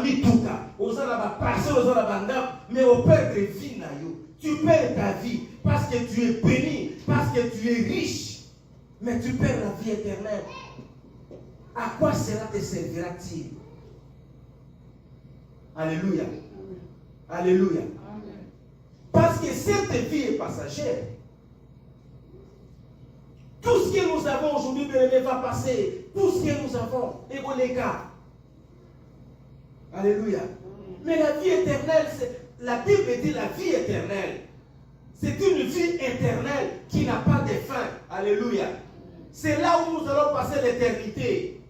mituka, aux gens passé, aux gens mais au perdre vie tu perds ta vie parce que tu es béni, parce que tu es riche, mais tu perds la vie éternelle. À quoi cela te servira-t-il? Alléluia. Alléluia. Parce que cette vie est passagère. Tout ce que nous avons aujourd'hui, bien-aimé, va passer. Tout ce que nous avons, et bon les gars. Alléluia. Mais la vie éternelle, la Bible dit la vie éternelle. C'est une vie éternelle qui n'a pas de fin. Alléluia. C'est là où nous allons passer l'éternité.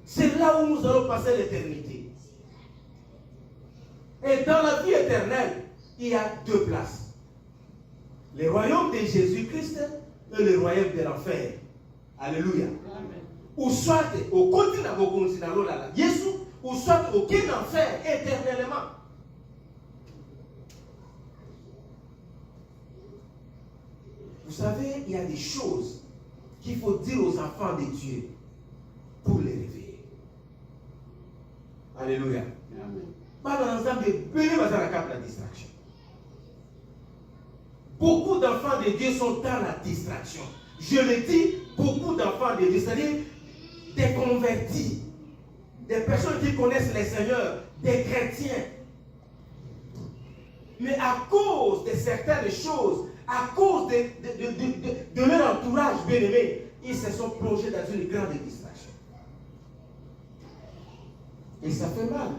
C'est là où nous allons passer l'éternité. Et dans la vie éternelle, il y a deux places. Le royaume de Jésus-Christ et le royaume de l'enfer. Alléluia. Amen. Ou soit au continent, au continent, Jésus, ou soit aucun enfer éternellement. Vous savez, il y a des choses qu'il faut dire aux enfants de Dieu pour les réveiller. Alléluia. Amen. Distraction. Beaucoup d'enfants de Dieu sont dans la distraction. Je le dis, beaucoup d'enfants de Dieu, c'est-à-dire des convertis, des personnes qui connaissent le Seigneur, des chrétiens. Mais à cause de certaines choses, à cause de leur entourage bien-aimé, ils se sont plongés dans une grande distraction. Et ça fait mal.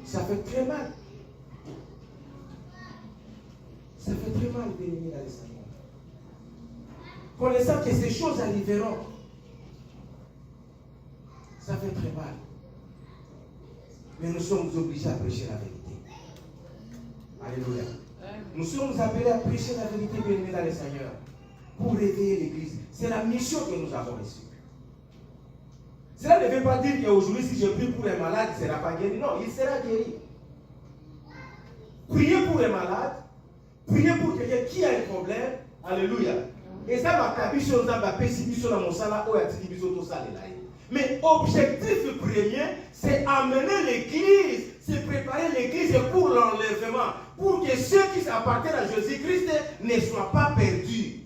Ça fait très mal. Ça fait très mal d'éliminer dans le Seigneur. Connaissant que ces choses arriveront, ça fait très mal. Mais nous sommes obligés à prêcher la vérité. Alléluia. Nous sommes appelés à prêcher la vérité bien-aimée dans le Seigneur pour réveiller l'Église. C'est la mission que nous avons reçue. Cela ne veut pas dire qu'aujourd'hui, si je prie pour un malade, il ne sera pas guéri. Non, il sera guéri. Priez pour un malade, priez pour quelqu'un qui a un problème. Alléluia. Et ça va taper sur nous, sur mon salaire, mais objectif premier, c'est amener l'Église, c'est préparer l'Église pour l'enlèvement, pour que ceux qui appartiennent à Jésus-Christ ne soient pas perdus.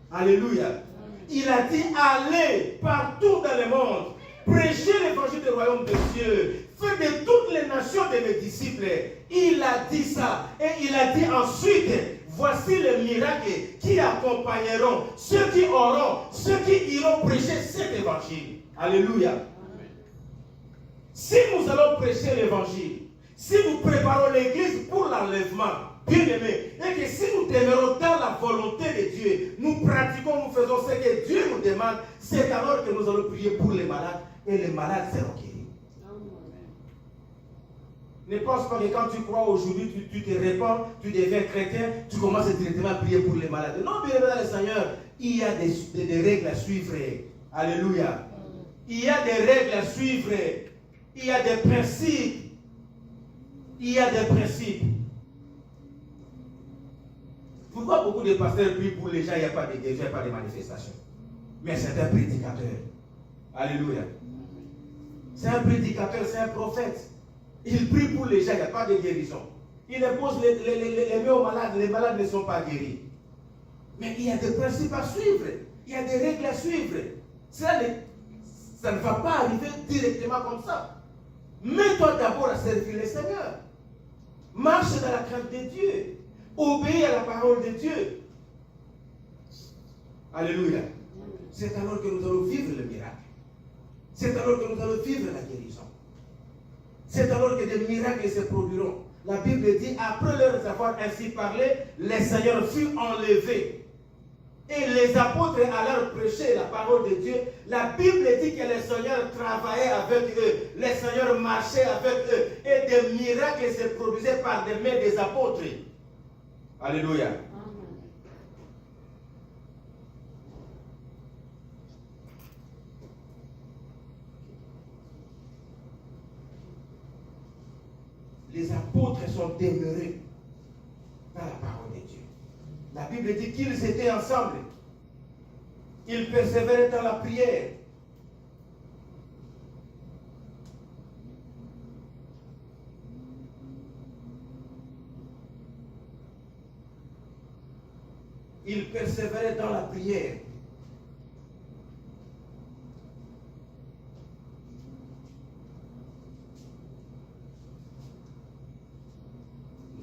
Alléluia. Il a dit, allez partout dans le monde, prêchez l'évangile du royaume de Dieu, faites de toutes les nations de mes disciples. Il a dit ça. Et il a dit ensuite, voici les miracles qui accompagneront ceux qui iront prêcher cet évangile. Alléluia. Amen. Si nous allons prêcher l'évangile, si nous préparons l'église pour l'enlèvement, bien aimé, et que si nous demeurons dans la volonté de Dieu, nous pratiquons, nous faisons ce que Dieu nous demande, c'est alors que nous allons prier pour les malades et les malades seront guéris. Ne pense pas que quand tu crois aujourd'hui, tu te répands, tu deviens chrétien, tu commences directement à prier pour les malades. Non, bien aimé dans le Seigneur, il y a des règles à suivre. Alléluia. Il y a des règles à suivre. Il y a des principes. Il y a des principes. Pourquoi beaucoup de pasteurs prient pour les gens, il n'y a pas de guérison, il n'y a pas de manifestation? Mais c'est un prédicateur. Alléluia. C'est un prédicateur, c'est un prophète. Il prie pour les gens, il n'y a pas de guérison. Il impose les mains aux malades, les malades ne sont pas guéris. Mais il y a des principes à suivre. Il y a des règles à suivre. Ça ne va pas arriver directement comme ça. Mets-toi d'abord à servir le Seigneur. Marche dans la crainte de Dieu. Obéis à la parole de Dieu. Alléluia. C'est alors que nous allons vivre le miracle. C'est alors que nous allons vivre la guérison. C'est alors que des miracles se produiront. La Bible dit, après leur avoir ainsi parlé, les seigneurs furent enlevés. Et les apôtres allèrent prêcher la parole de Dieu. La Bible dit que les seigneurs travaillaient avec eux. Les seigneurs marchaient avec eux. Et des miracles se produisaient par des mains des apôtres. Alléluia. Les apôtres sont demeurés dans la parole de Dieu. La Bible dit qu'ils étaient ensemble. Ils persévéraient dans la prière. Ils persévéraient dans la prière.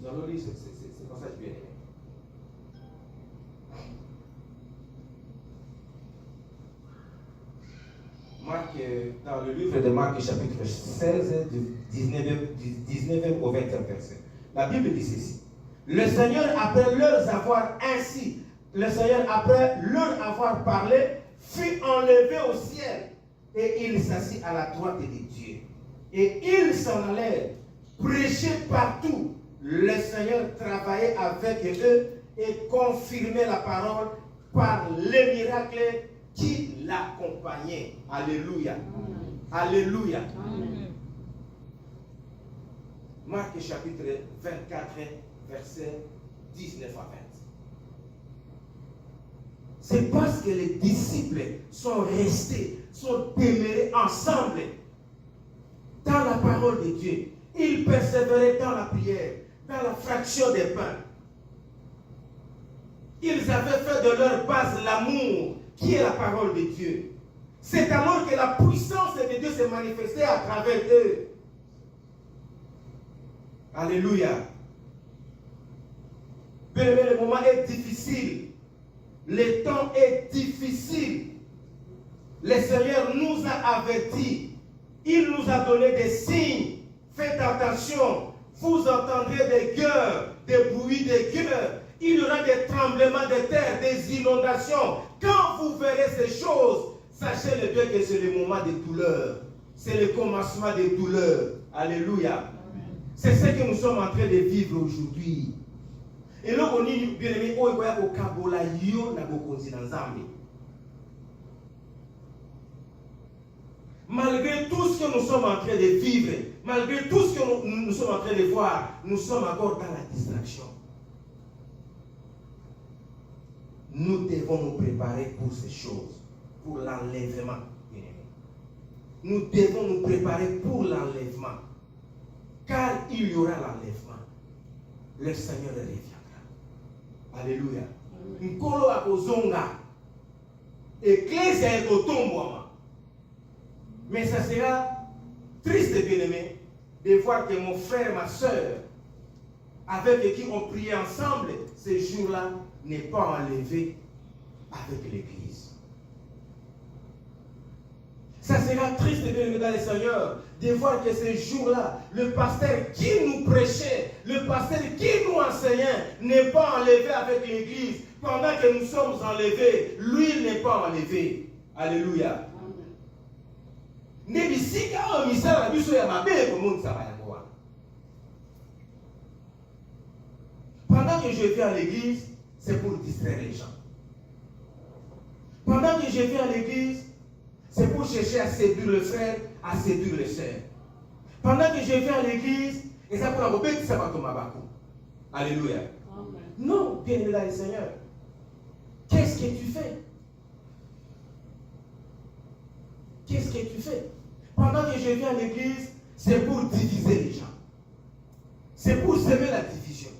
Nous allons lire ce passage bien aimé. Marc, dans le livre de Marc, chapitre 16, du 19e au 20e verset. La Bible dit ceci. Le Seigneur, après leur avoir parlé, fut enlevé au ciel et il s'assit à la droite de Dieu. Et ils s'en allèrent prêcher partout. Le Seigneur travaillait avec eux et confirmait la parole par les miracles qui l'accompagnaient. Alléluia. Alléluia. Marc chapitre 24, verset 19 à 20. C'est parce que les disciples sont restés, sont demeurés ensemble dans la parole de Dieu. Ils persévéraient dans la prière, dans la fraction des pains. Ils avaient fait de leur base l'amour qui est la parole de Dieu. C'est alors que la puissance de Dieu s'est manifestée à travers eux. Alléluia. Bien, le moment est difficile. Le temps est difficile. Le Seigneur nous a avertis. Il nous a donné des signes. Faites attention. Vous entendrez des gueules, des bruits des gueules. Il y aura des tremblements de terre, des inondations. Quand vous verrez ces choses, sachez le bien que c'est le moment des douleurs. C'est le commencement des douleurs. Alléluia. C'est ce que nous sommes en train de vivre aujourd'hui. Et là, on dit, bien aimé, au Kabola, yo na bokonzi na Nzambe. Malgré tout ce que nous sommes en train de vivre, malgré tout ce que nous sommes en train de voir, nous sommes encore dans la distraction. Nous devons nous préparer pour ces choses, pour l'enlèvement. Nous devons nous préparer pour l'enlèvement. Car il y aura l'enlèvement. Le Seigneur reviendra. Alléluia. Nkolo akozonga. Ecclesia ekotombwama. Mais ça sera triste, bien-aimé, de voir que mon frère et ma soeur, avec qui on priait ensemble, ces jours-là, n'est pas enlevé avec l'Église. Ça sera triste, bien-aimé dans le Seigneur, de voir que ces jours-là, le pasteur qui nous prêchait, le pasteur qui nous enseignait, n'est pas enlevé avec l'Église. Pendant que nous sommes enlevés, lui n'est pas enlevé. Alléluia. Pendant que je vais à l'église, c'est pour distraire les gens. Pendant que je vais à l'église, c'est pour chercher à séduire le frère, à séduire les sœurs. Pendant que je vais à l'église, et ça pour la robette, ça va tomber à Bakou. Alléluia. Amen. Non, bien aimé dans le Seigneur. Qu'est-ce que tu fais? Qu'est-ce que tu fais? Pendant que je viens à l'église, c'est pour diviser les gens. C'est pour semer la division.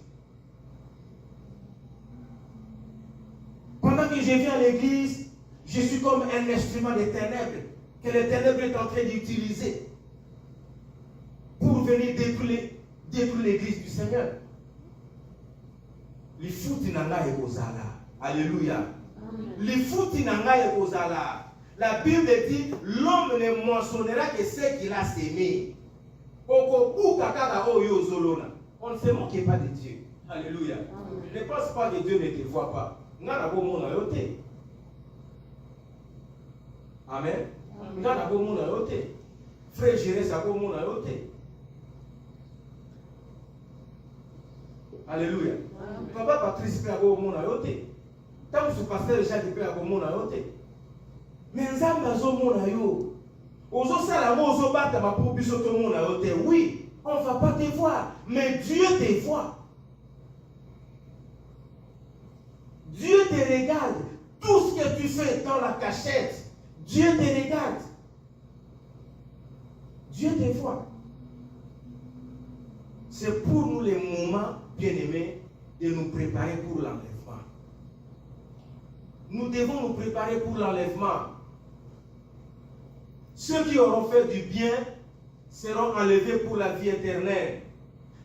Pendant que je viens à l'église, je suis comme un instrument des ténèbres que les ténèbres est en train d'utiliser pour venir détruire l'église du Seigneur. Les foutis n'anga et kozala. Alléluia. Les foutis n'anga et kozala. La Bible dit, l'homme ne mentionnera que ce qu'il a sémé. On ne se moque pas de Dieu. Alléluia. Ne pense pas que Dieu ne te voit pas. Amen. Frère Jéré, ça va mon ayote. Alléluia. Papa Patrice peut avoir mon ayote. Tant que ce pasteur Jacques peut avoir mon ayote. Mais Nzambe azomona yo. Ozosala mo ozobata mapo biso to mona yo te. Oui, on ne va pas te voir, mais Dieu te voit. Dieu te regarde. Tout ce que tu fais dans la cachette, Dieu te regarde. Dieu te voit. C'est pour nous les moments, bien-aimés, de nous préparer pour l'enlèvement. Nous devons nous préparer pour l'enlèvement. Ceux qui auront fait du bien seront enlevés pour la vie éternelle.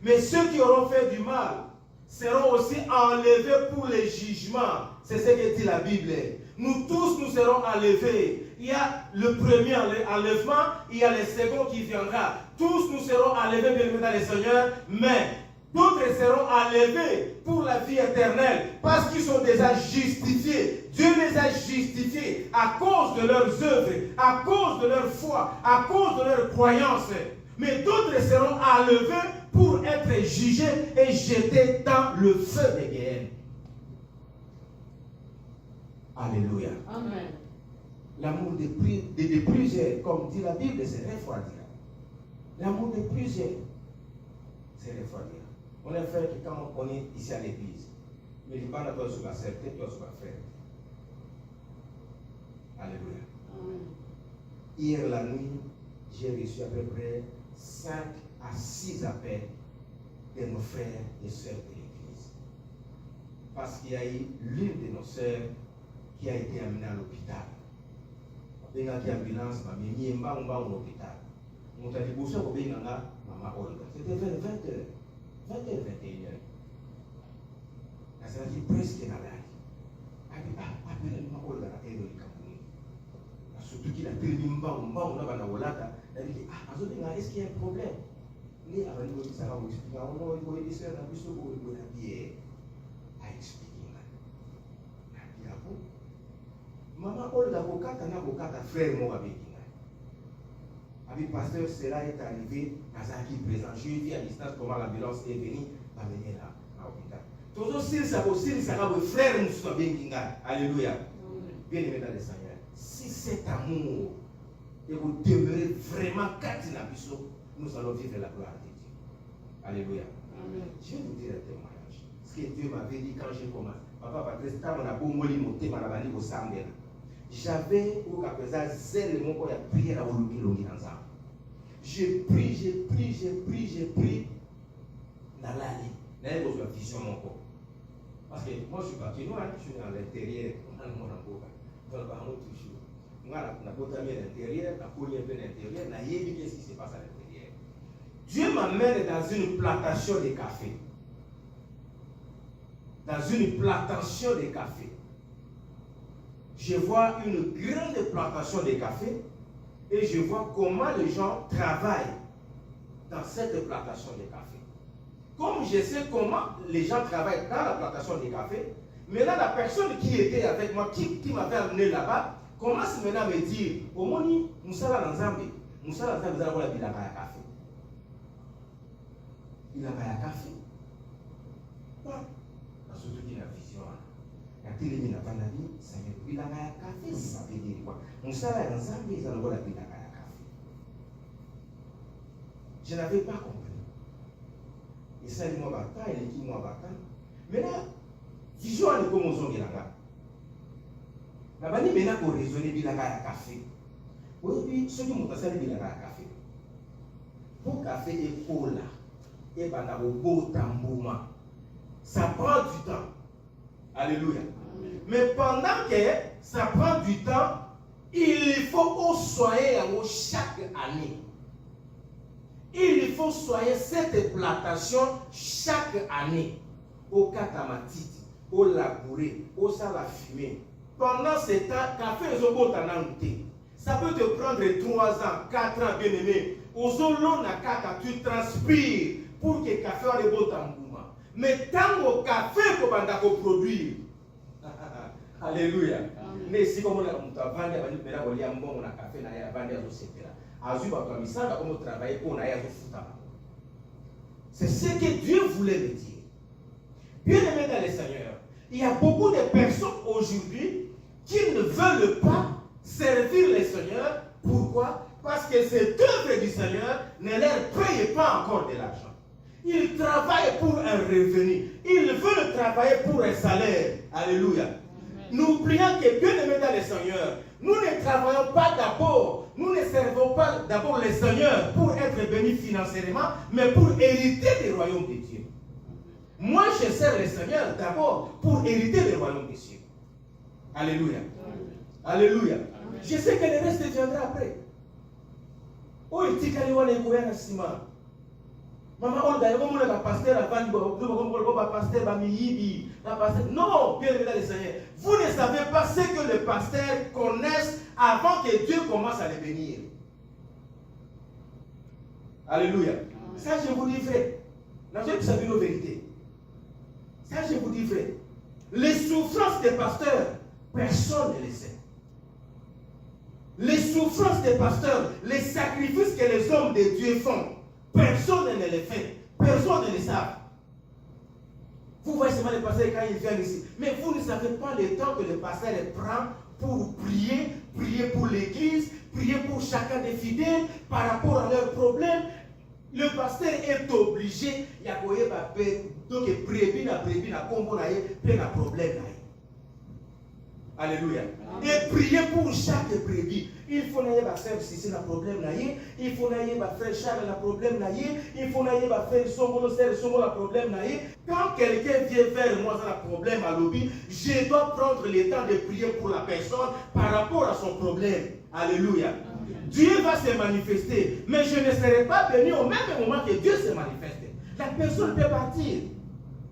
Mais ceux qui auront fait du mal seront aussi enlevés pour le jugement. C'est ce que dit la Bible. Nous tous, nous serons enlevés. Il y a le premier enlèvement, il y a le second qui viendra. Tous nous serons enlevés, bien dans le Seigneur, mais d'autres seront enlevés pour la vie éternelle parce qu'ils sont déjà justifiés. Dieu les a justifiés à cause de leurs œuvres, à cause de leur foi, à cause de leur croyance. Mais d'autres seront enlevés pour être jugés et jetés dans le feu de guerre. Alléluia. Amen. L'amour de plusieurs, comme dit la Bible, c'est refroidir. L'amour de plusieurs, c'est refroidir. On a fait que quand on est ici à l'église, mais il parle pas sur la certitude, toi sur la frère. Alléluia. Amen. Hier la nuit, j'ai reçu à peu près 5 à 6 appels de nos frères et sœurs de l'église. Parce qu'il y a eu l'une de nos sœurs qui a été amenée à l'hôpital. Il y a une ambulance, mais il y a un hôpital. On a dit, vous savez, maman Olga. C'était vers 20h. 20h, 21h. Elle dit presque dans la vie. Elle dit, appelle-moi Olga, elle est au Cameroun. Surtout qu'il a tellement on a dit, est-ce qu'il y a un problème? ni abali ko isa ka mo expliquer on ko isa na biso ko na bien a expliquer na bien ko maman Olga ko kata na ko kata frère mo avec avec pasteur cela est arrivé Kazaki présent je lui ai dit à distance comment l'ambulance est venue m'amener là à l'hôpital toujours s'il ça va frère nous soit bien kinga alléluia bien aimé dans le Seigneur si cet amour et vous demeurez vraiment quatre na biso nous allons vivre la gloire de Dieu. Alléluia. Amen. Je vais vous dire un témoignage. Ce que Dieu m'avait dit quand j'ai commencé. Papa Patrice, quand on a beau moli monter malabani au samedi, j'avais au capésage zèle mon corps a prié à Oluki Longi dans ça. J'ai pris dans l'année. Là, il y a une vision mon corps. Parce que moi je suis parti noir, je suis à l'intérieur, on a mon avocat. Donc, toujours. Moi, on a beau à l'intérieur, on a collé un peu l'intérieur, on a vu qu'est-ce qui se passe à l'intérieur. Dieu m'amène dans une plantation de café. Dans une plantation de café. Je vois une grande plantation de café et je vois comment les gens travaillent dans cette plantation de café. Comme je sais comment les gens travaillent dans la plantation de café, maintenant la personne qui était avec moi, qui m'avait amené là-bas, commence maintenant à me dire, au moni, Moussala Nzambe, vous allez voir la bilanga ya café. Bilanga ya café. Quoi? Parce que tu as la vision. La télé n'a pas d'avis, ça veut dire bilanga ya café, ça veut dire quoi? Moussala Nzambe, ils allent voir la bilanga ya café. Je n'avais pas compris. Et ça, il m'a battu, il m'a battu. Maintenant, vision est comme on dit là. La bani maintenant pour raisonner bilanga ya café. Oui, ceux qui m'ont passé bilanga ya café. Pour café et cola, et bana au beau tambouma, ça prend du temps. Alléluia. Amen. Mais pendant que ça prend du temps, il faut soigner chaque année. Il faut soigner cette plantation chaque année. Au katamatite, au labouré, au salafumé. Pendant ce temps, café est au tananté. Ça peut te prendre 3 ans, 4 ans, bien aimé. Aux zolons na kaka, tu transpires pour que le café soit le beau tambouma. Mais tant que le café peut produire. Alléluia. Mais si comme on a vendu, on a bon café, on a vendu à l'océan. C'est ce que Dieu voulait me dire. Bien aimé dans le Seigneur, il y a beaucoup de personnes aujourd'hui qui ne veulent pas servir le Seigneur. Pourquoi? Parce que cette œuvre du Seigneur ne leur paye pas encore de l'argent. Ils travaillent pour un revenu. Ils veulent travailler pour un salaire. Alléluia. Nous prions que Dieu ne mette dans le Seigneur. Nous ne travaillons pas d'abord. Nous ne servons pas d'abord le Seigneur pour être bénis financièrement, mais pour hériter du royaume de Dieu. Moi, je sers le Seigneur d'abord pour hériter le royaume de Dieu. Alléluia. Alléluia. Je sais que le reste viendra après. Oh, il dit qu'il y a un ciment. Maman, on a un pasteur non, bien évidemment, Seigneur. Vous ne savez pas ce que les pasteurs connaissent avant que Dieu commence à les bénir. Alléluia. Ça, je vous dis vrai. Là, je vous dis nos vérités. Ça, je vous dis vrai. Les souffrances des pasteurs, personne ne les sait. Les souffrances des pasteurs, les sacrifices que les hommes de Dieu font, personne ne les fait. Personne ne les sait. Vous voyez seulement les pasteurs quand ils viennent ici. Mais vous ne savez pas le temps que le pasteur prend pour prier, prier pour l'église, prier pour chacun des fidèles par rapport à leurs problèmes. Le pasteur est obligé, il y a donc prévu na combo na plein de problèmes. Alléluia. Et prier pour chaque brebis. Il faut n'aller pas faire si un problème là, il faut n'aller pas faire Charles un problème là, il faut n'aller pas faire Somono un problème là. Quand quelqu'un vient vers moi dans un problème à l'objet, je dois prendre le temps de prier pour la personne par rapport à son problème. Alléluia. Dieu va se manifester, mais je ne serai pas béni au même moment que Dieu se manifeste. La personne peut partir.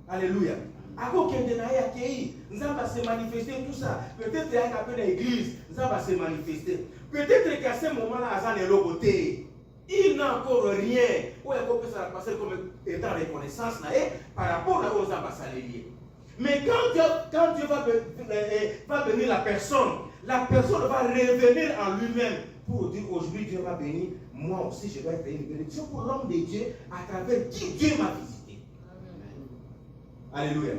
Alléluia. Ako kende na ya kei, nzamba se manifester tout ça. Peut-être qu'il y a une église, nzamba se manifester. Peut-être qu'à ce moment-là, azan est logoté. il n'a encore rien. Où est-ce qu'on peut se passer comme étant reconnaissance par rapport aux ambassades. Mais quand Dieu va bénir la personne va revenir en lui-même pour dire aujourd'hui Dieu m'a béni, moi aussi je dois être une bénédiction pour l'homme de Dieu à travers qui Dieu m'a visité. Alléluia.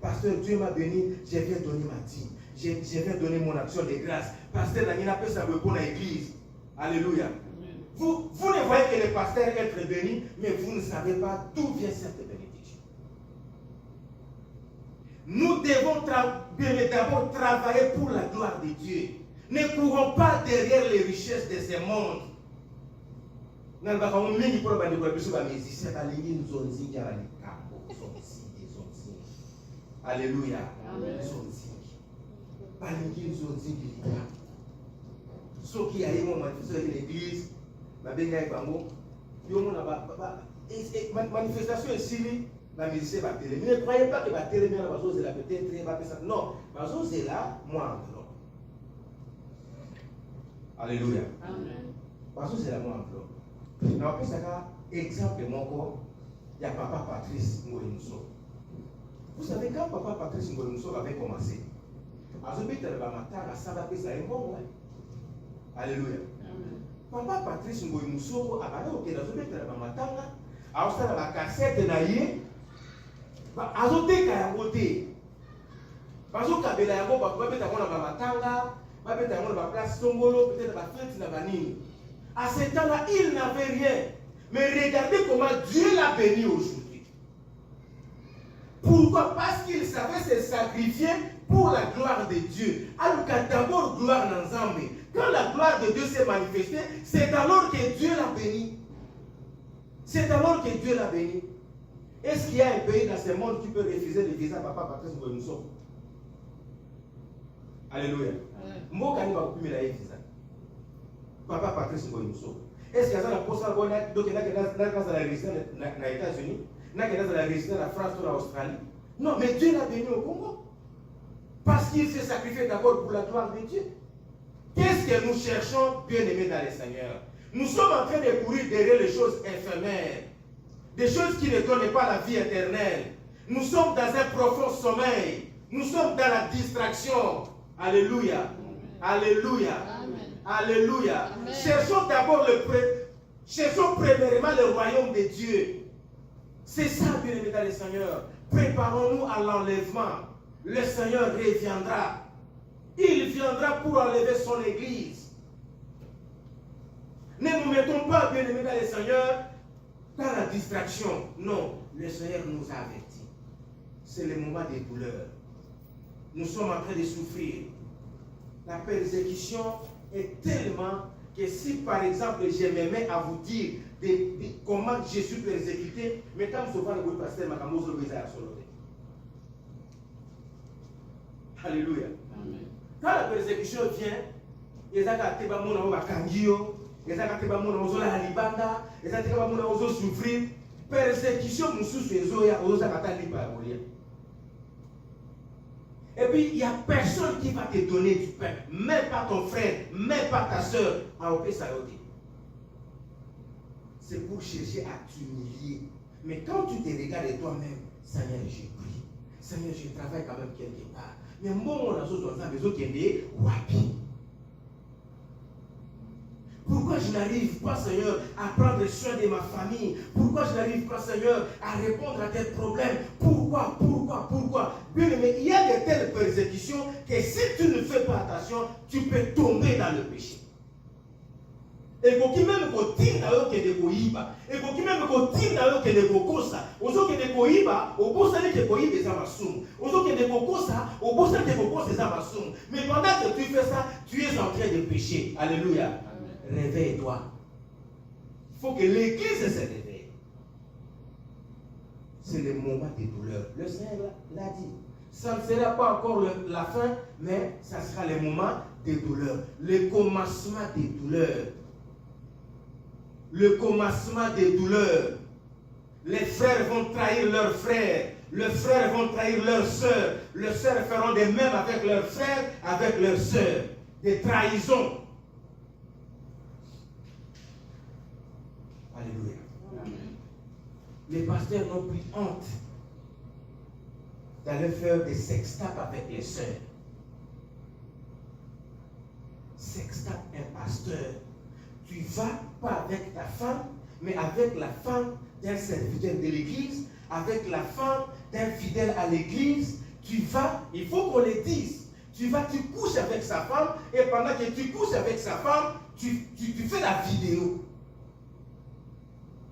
Pasteur, Dieu m'a béni, je viens donner ma dîme. Je viens donner mon action de grâce. Pasteur, il n'a pas ça pour l'église. Alléluia. Vous ne voyez que les pasteurs être bénis, mais vous ne savez pas d'où vient cette bénédiction. Nous devons d'abord travailler pour la gloire de Dieu. Ne courons pas derrière les richesses de ce monde. Alléluia. Ceux qui ont manifesté l'église, manifestation ici, la musicien va télé. Mais ne croyez pas que la télé va peut-être. Non, c'est là, moi enveloppe. Alléluia. C'est là, moi enveloppe. Dans ce exemple, mon corps, il y a papa Patrice Ngourimousso. Vous savez, quand papa Patrice Ngourimousso avait commencé, alléluia. Papa Patrice Ngourimousso a parlé au Kérazobé de Matanga, a aussi la cassette naïe, a zoté Kayamoté. Bazo Kabela Yabo, Babeta Mona Matanga, Babeta Mona Place Tongolo, peut-être la fête Nabanini. À ce temps-là, il n'avait rien. Mais regardez comment Dieu l'a béni aujourd'hui. Pourquoi? Parce qu'il savait se sacrifier pour la gloire de Dieu. Alors qu'à d'abord, gloire d'ensemble. Quand la gloire de Dieu s'est manifestée, c'est alors que Dieu l'a béni. C'est alors que Dieu l'a béni. Est-ce qu'il y a un pays dans ce monde qui peut refuser le visa à papa Patrice Ngourimousso? Alléluia. Mbokani va couper la visa. Papa Patrice Ngourimousso. Est-ce qu'il y a un poste à donc il y a dans la résidence aux États-Unis, il y a dans la résidence en France ou en Australie? Non, mais Dieu l'a béni au Congo. Parce qu'il s'est sacrifié d'abord pour la gloire de Dieu. Qu'est-ce que nous cherchons, bien-aimés dans le Seigneur? Nous sommes en train de courir derrière les choses éphémères, des choses qui ne donnent pas la vie éternelle. Nous sommes dans un profond sommeil. Nous sommes dans la distraction. Alléluia. Alléluia. Alléluia. Amen. Cherchons d'abord cherchons premièrement le royaume de Dieu. C'est ça, bien-aimés dans le Seigneur. Préparons-nous à l'enlèvement. Le Seigneur reviendra. Il viendra pour enlever son église. Ne nous mettons pas, bien-aimés dans le Seigneur, dans la distraction. Non, le Seigneur nous a avertis. C'est le moment des douleurs. Nous sommes en train de souffrir. La persécution est tellement que si par exemple je me mets à vous dire comment je suis persécuté, mais comme souvent le pasteur Makamozo le à Soloté. Alléluia. Amen. Quand la persécution vient, ils ont souffrir. Persécution, et puis, il n'y a personne qui va te donner du pain. Même pas ton frère, même pas ta soeur. C'est pour chercher à t'humilier. Mais quand tu te regardes toi-même, Seigneur, je prie. Seigneur, je travaille quand même quelque part. Mais moi, on a besoin de wapi. Pourquoi je n'arrive pas, Seigneur, à prendre soin de ma famille? Pourquoi je n'arrive pas, Seigneur, à répondre à tes problèmes? Pourquoi? Bien aimé, il y a de telles persécutions que si tu ne fais pas attention, tu peux tomber dans le péché. Et quand même continue à que de koiba, et quand même continue à que de kokosa, ozo que de koiba, au bout ça que koiba des amasum, ozo que de kokosa, au bout ça que kokosa des amasum. Mais pendant que tu fais ça, tu es en train de pécher. Alléluia. Réveille-toi. Il faut que l'église se réveille. C'est le moment des douleurs. Le Seigneur l'a dit. Ça ne sera pas encore la fin, mais ça sera le moment des douleurs. Le commencement des douleurs. Le commencement des douleurs. Les frères vont trahir leurs frères. Les frères vont trahir leurs sœurs. Les sœurs feront de même avec leurs frères, avec leurs sœurs. Des trahisons. Alléluia. Les pasteurs n'ont plus honte d'aller faire des sextapes avec les sœurs. Sextape, un pasteur. Tu vas pas avec ta femme, mais avec la femme d'un serviteur de l'église, avec la femme d'un fidèle à l'église. Tu vas, il faut qu'on le dise. Tu vas, tu couches avec sa femme, et pendant que tu couches avec sa femme, tu fais la vidéo.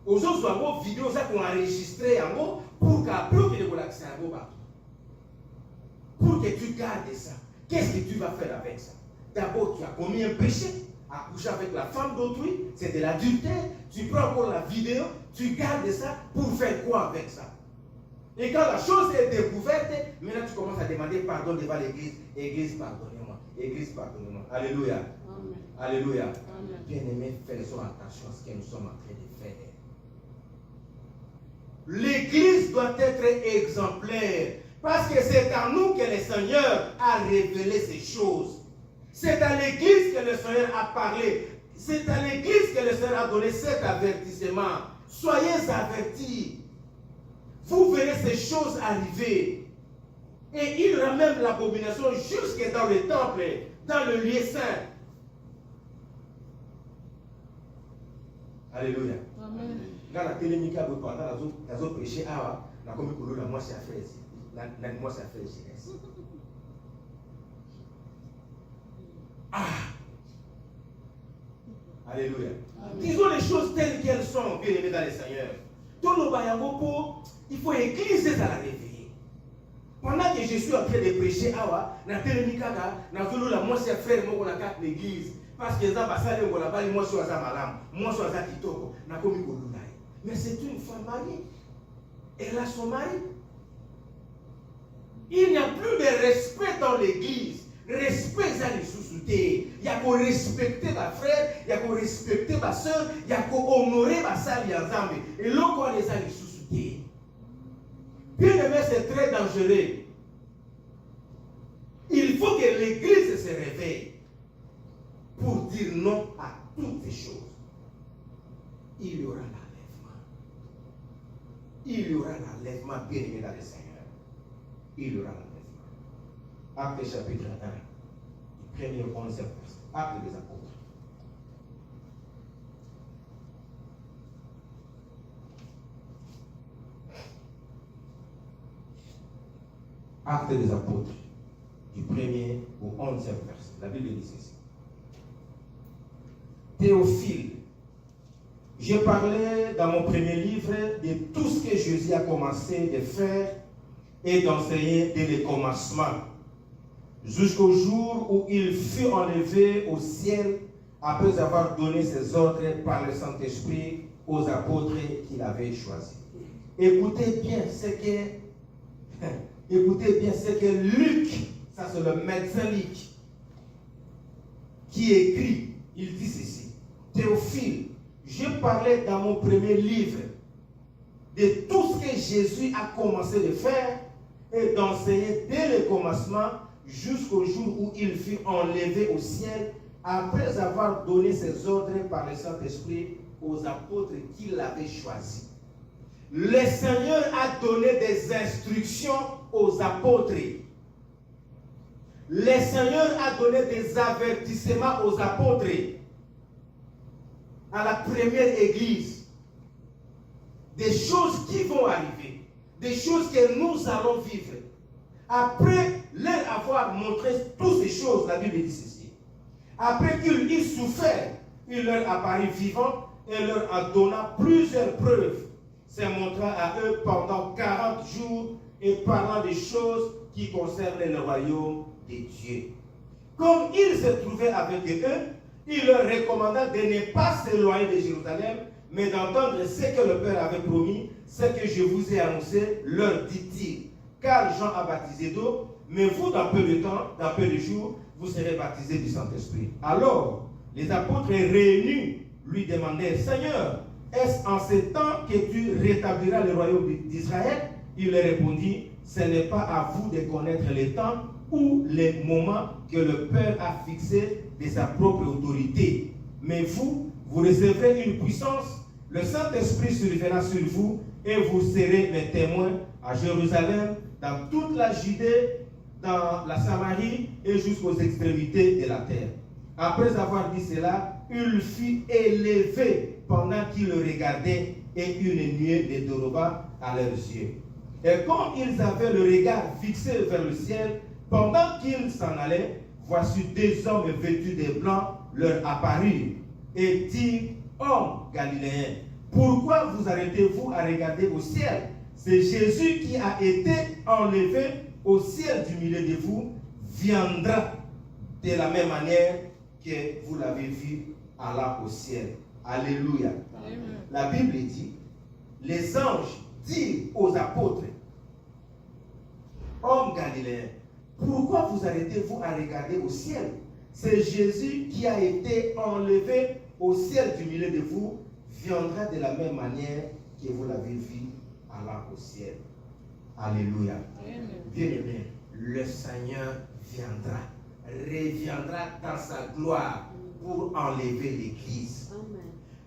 Aux autres, en gros, vidéo, ça qu'on a enregistré en gros, pour qu'après, on ait l'accès à gros partout. Pour que tu gardes ça. Qu'est-ce que tu vas faire avec ça? D'abord, tu as commis un péché, à coucher avec la femme d'autrui, c'est de l'adultère. Tu prends encore la vidéo, tu gardes ça pour faire quoi avec ça? Et quand la chose est découverte, maintenant tu commences à demander pardon devant l'église. Église, pardonnez-moi. Église, pardonnez-moi. Alléluia. Amen. Alléluia. Amen. Bien-aimés, faisons attention à ce que nous sommes en train de faire. L'église doit être exemplaire. Parce que c'est à nous que le Seigneur a révélé ces choses. C'est à l'église que le Seigneur a parlé. C'est à l'église que le Seigneur a donné cet avertissement. Soyez avertis. Vous verrez ces choses arriver. Et il ramène l'abomination jusque dans le temple, dans le lieu saint. Alléluia. Amen. Quand la télémica vous pendant la zone prêché, la commune pour la moi c'est à faire ici. Moi c'est à faire ici. Alléluia. Disons les choses telles qu'elles sont, bien aimés dans le Seigneur. Tout le bayango, il faut égliser à la réveiller. Pendant que je suis en train de prêcher, na télémica, na zolo la moi c'est à faire l'église. Parce que ça va saler moi je suis à malam, moi je suis à kitoko, na komi kolulai. Mais c'est une femme mariée. Elle a son mari. Il n'y a plus de respect dans l'église. Respect à les sous-souter. Il y a qu'à respecter ma frère, il y a qu'à respecter ma soeur, il y a qu'à honorer ma salle ensemble. Et l'autre, on les a les sous-souter. Bien aimé, c'est très dangereux. Il faut que l'église se réveille pour dire non à toutes ces choses. Il y aura l'enlèvement. Il y aura l'enlèvement, bien aimé dans le Seigneur. Il y aura l'enlèvement. Acte chapitre 1, premier 11 verset. Acte des apôtres. Acte des apôtres, du premier au 11e verset. La Bible dit ceci. Théophile, j'ai parlé dans mon premier livre de tout ce que Jésus a commencé de faire et d'enseigner dès le commencement, jusqu'au jour où il fut enlevé au ciel après avoir donné ses ordres par le Saint-Esprit aux apôtres qu'il avait choisis. Écoutez bien ce que Luc, ça c'est le médecin Luc, qui écrit, il dit ceci. Théophile, j'ai parlé dans mon premier livre de tout ce que Jésus a commencé de faire et d'enseigner dès le commencement jusqu'au jour où il fut enlevé au ciel après avoir donné ses ordres par le Saint-Esprit aux apôtres qu'il avait choisis. Le Seigneur a donné des instructions aux apôtres. Le Seigneur a donné des avertissements aux apôtres à la première église. Des choses qui vont arriver, des choses que nous allons vivre. Après leur avoir montré toutes ces choses, la Bible dit ceci. Après qu'ils aient souffert, il leur apparut vivant et leur a donné plusieurs preuves, se montrant à eux pendant 40 jours et parlant des choses qui concernent le royaume de Dieu. Comme il se trouvait avec eux, il leur recommanda de ne pas s'éloigner de Jérusalem, mais d'entendre ce que le Père avait promis, ce que je vous ai annoncé, leur dit-il. Car Jean a baptisé d'eau, mais vous, dans peu de temps, dans peu de jours, vous serez baptisés du Saint-Esprit. Alors, les apôtres réunis lui demandèrent, Seigneur, est-ce en ces temps que tu rétabliras le royaume d'Israël? Il leur répondit, ce n'est pas à vous de connaître les temps ou les moments que le Père a fixés de sa propre autorité. Mais vous recevrez une puissance, le Saint-Esprit surviendra sur vous et vous serez mes témoins à Jérusalem, dans toute la Judée, dans la Samarie et jusqu'aux extrémités de la terre. Après avoir dit cela, il fut élevé pendant qu'ils le regardaient et une nuée les déroba à leurs yeux. Et quand ils avaient le regard fixé vers le ciel, pendant qu'ils s'en allaient, voici deux hommes vêtus de blanc leur apparurent et dirent, hommes galiléens, pourquoi vous arrêtez-vous à regarder au ciel? C'est Jésus qui a été enlevé au ciel du milieu de vous, viendra de la même manière que vous l'avez vu allant au ciel. Alléluia. Amen. La Bible dit, les anges dirent aux apôtres, hommes galiléens, pourquoi vous arrêtez-vous à regarder au ciel? C'est Jésus qui a été enlevé au ciel du milieu de vous, viendra de la même manière que vous l'avez vu allant au ciel. Alléluia. Bien-aimé, le Seigneur viendra, reviendra dans sa gloire pour enlever l'Église.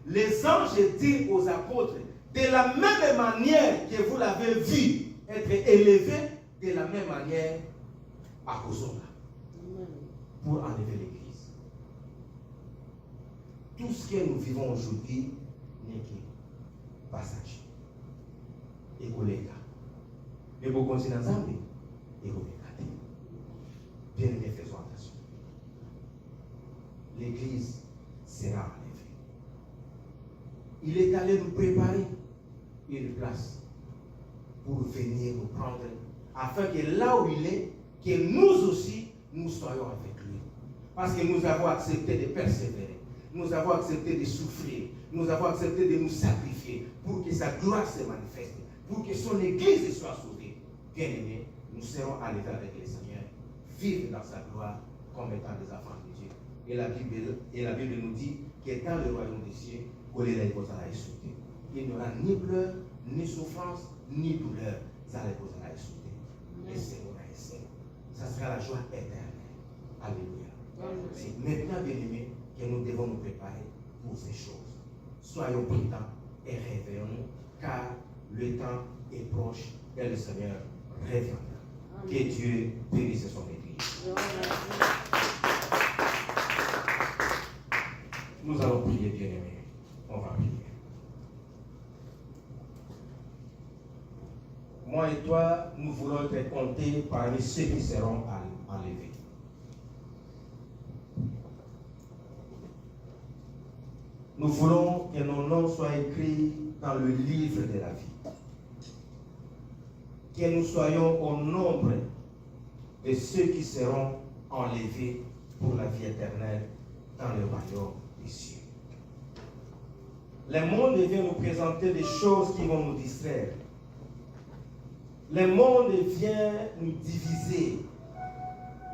Les anges disent aux apôtres, de la même manière que vous l'avez vu être élevé, de la même manière à Kozonga, pour enlever l'Église. Tout ce que nous vivons aujourd'hui n'est que passage. Et collègue. Les beaux continents zambés et regardez. Bien aimé, faisons attention. L'Église sera enlevée. Il est allé nous préparer une place pour venir nous prendre, afin que là où il est, que nous aussi, nous soyons avec lui. Parce que nous avons accepté de persévérer, nous avons accepté de souffrir, nous avons accepté de nous sacrifier pour que sa gloire se manifeste, pour que son Église soit sauvée. Bien-aimés, nous serons enlevés avec le Seigneur, vivre dans sa gloire comme étant des enfants de Dieu. Et la Bible nous dit que dans le royaume des cieux, il n'y aura ni pleurs, ni souffrance, ni douleur. Et ça sera la joie éternelle. Alléluia. C'est maintenant, bien-aimés, que nous devons nous préparer pour ces choses. Soyons prudents et réveillons-nous, car le temps est proche et le Seigneur reviendra. Que Dieu bénisse son Église. Nous allons prier, bien-aimés. On va prier. Moi et toi, nous voulons être comptés parmi ceux qui seront enlevés. Nous voulons que nos noms soient écrits dans le livre de la vie. Que nous soyons au nombre de ceux qui seront enlevés pour la vie éternelle dans le royaume des cieux. Le monde vient nous présenter des choses qui vont nous distraire. Le monde vient nous diviser.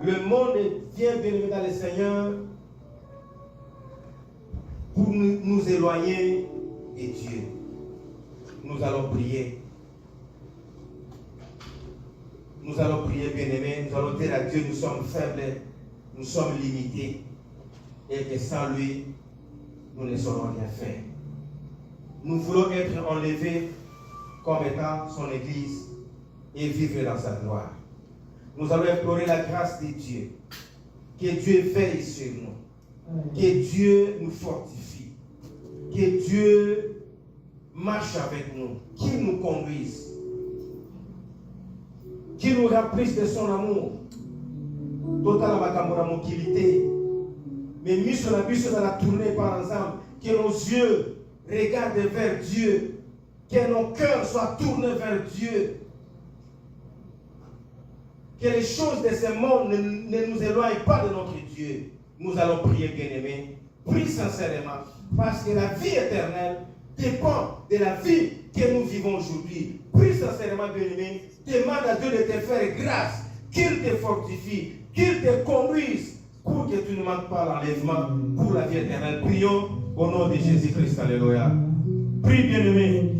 Le monde vient venir dans le Seigneur pour nous éloigner de Dieu. Nous allons prier. Nous allons prier, bien-aimés. Nous allons dire à Dieu, nous sommes faibles, nous sommes limités. Et que sans lui, nous ne saurons rien faire. Nous voulons être enlevés comme étant son Église et vivre dans sa gloire. Nous allons implorer la grâce de Dieu. Que Dieu veille sur nous. Que Dieu nous fortifie. Que Dieu marche avec nous. Qu'il nous conduise. Qu'il nous remplisse de son amour. Total amour qu'il était. Mais mis sur la bûche dans la tournée par ensemble. Que nos yeux regardent vers Dieu. Que nos cœurs soient tournés vers Dieu. Que les choses de ce monde ne nous éloignent pas de notre Dieu. Nous allons prier, bien-aimés. Prie sincèrement. Parce que la vie éternelle dépend de la vie que nous vivons aujourd'hui. Prie sincèrement, bien-aimés. Demande à Dieu de te faire grâce. Qu'il te fortifie. Qu'il te conduise. Pour que tu ne manques pas l'enlèvement pour la vie éternelle. Prions au nom de Jésus-Christ. Alléluia. Prie, bien-aimé.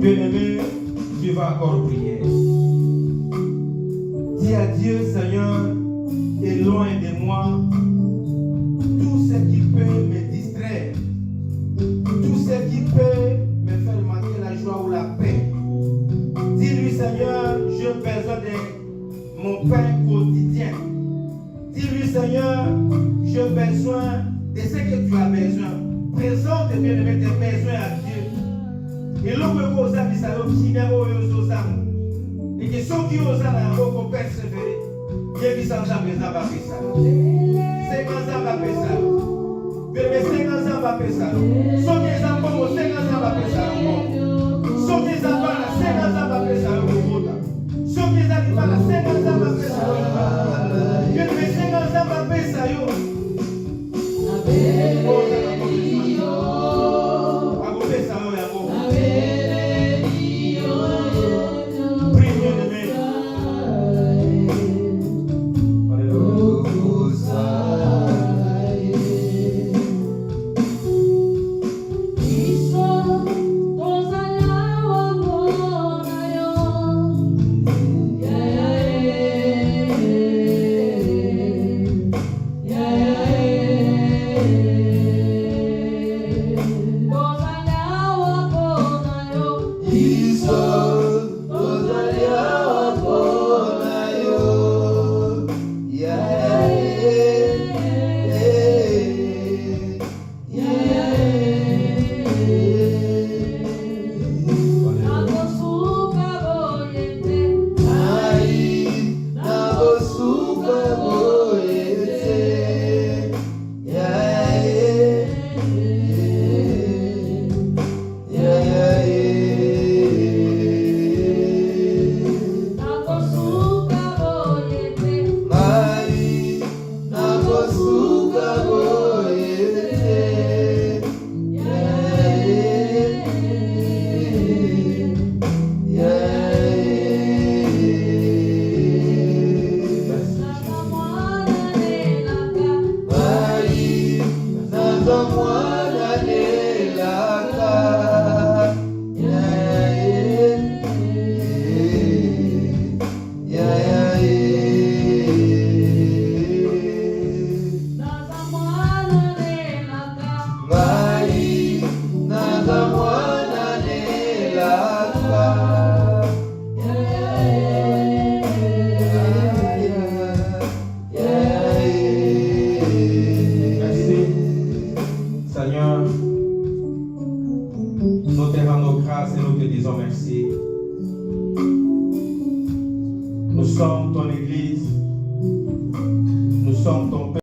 Bien-aimé, tu vas encore prier. Dis à Dieu, Seigneur, éloigne de moi tout ce qui peut me distraire, tout ce qui peut me faire manquer la joie ou la paix. Dis-lui, Seigneur, j'ai besoin de mon pain quotidien. Dis-lui, Seigneur, j'ai besoin de ce que tu as besoin. Présente, bien-aimé, tes besoins à Dieu. Et l'homme peut oser dire ça, l'homme qui vient au Yososam. Et que ceux qui osent la robe persévérer, Dieu qui s'en jamais va faire ça. 50 ans va faire ça. Bébé, 50 ans va faire ça. Ceux qui ont comme 50 ans va faire ça. Ceux qui ont pas 50 ans va faire ça. Ceux qui ont pas 50 ans va faire ça. Bébé, 50 ans va faire ça. Nous sommes ton église, nous sommes ton père.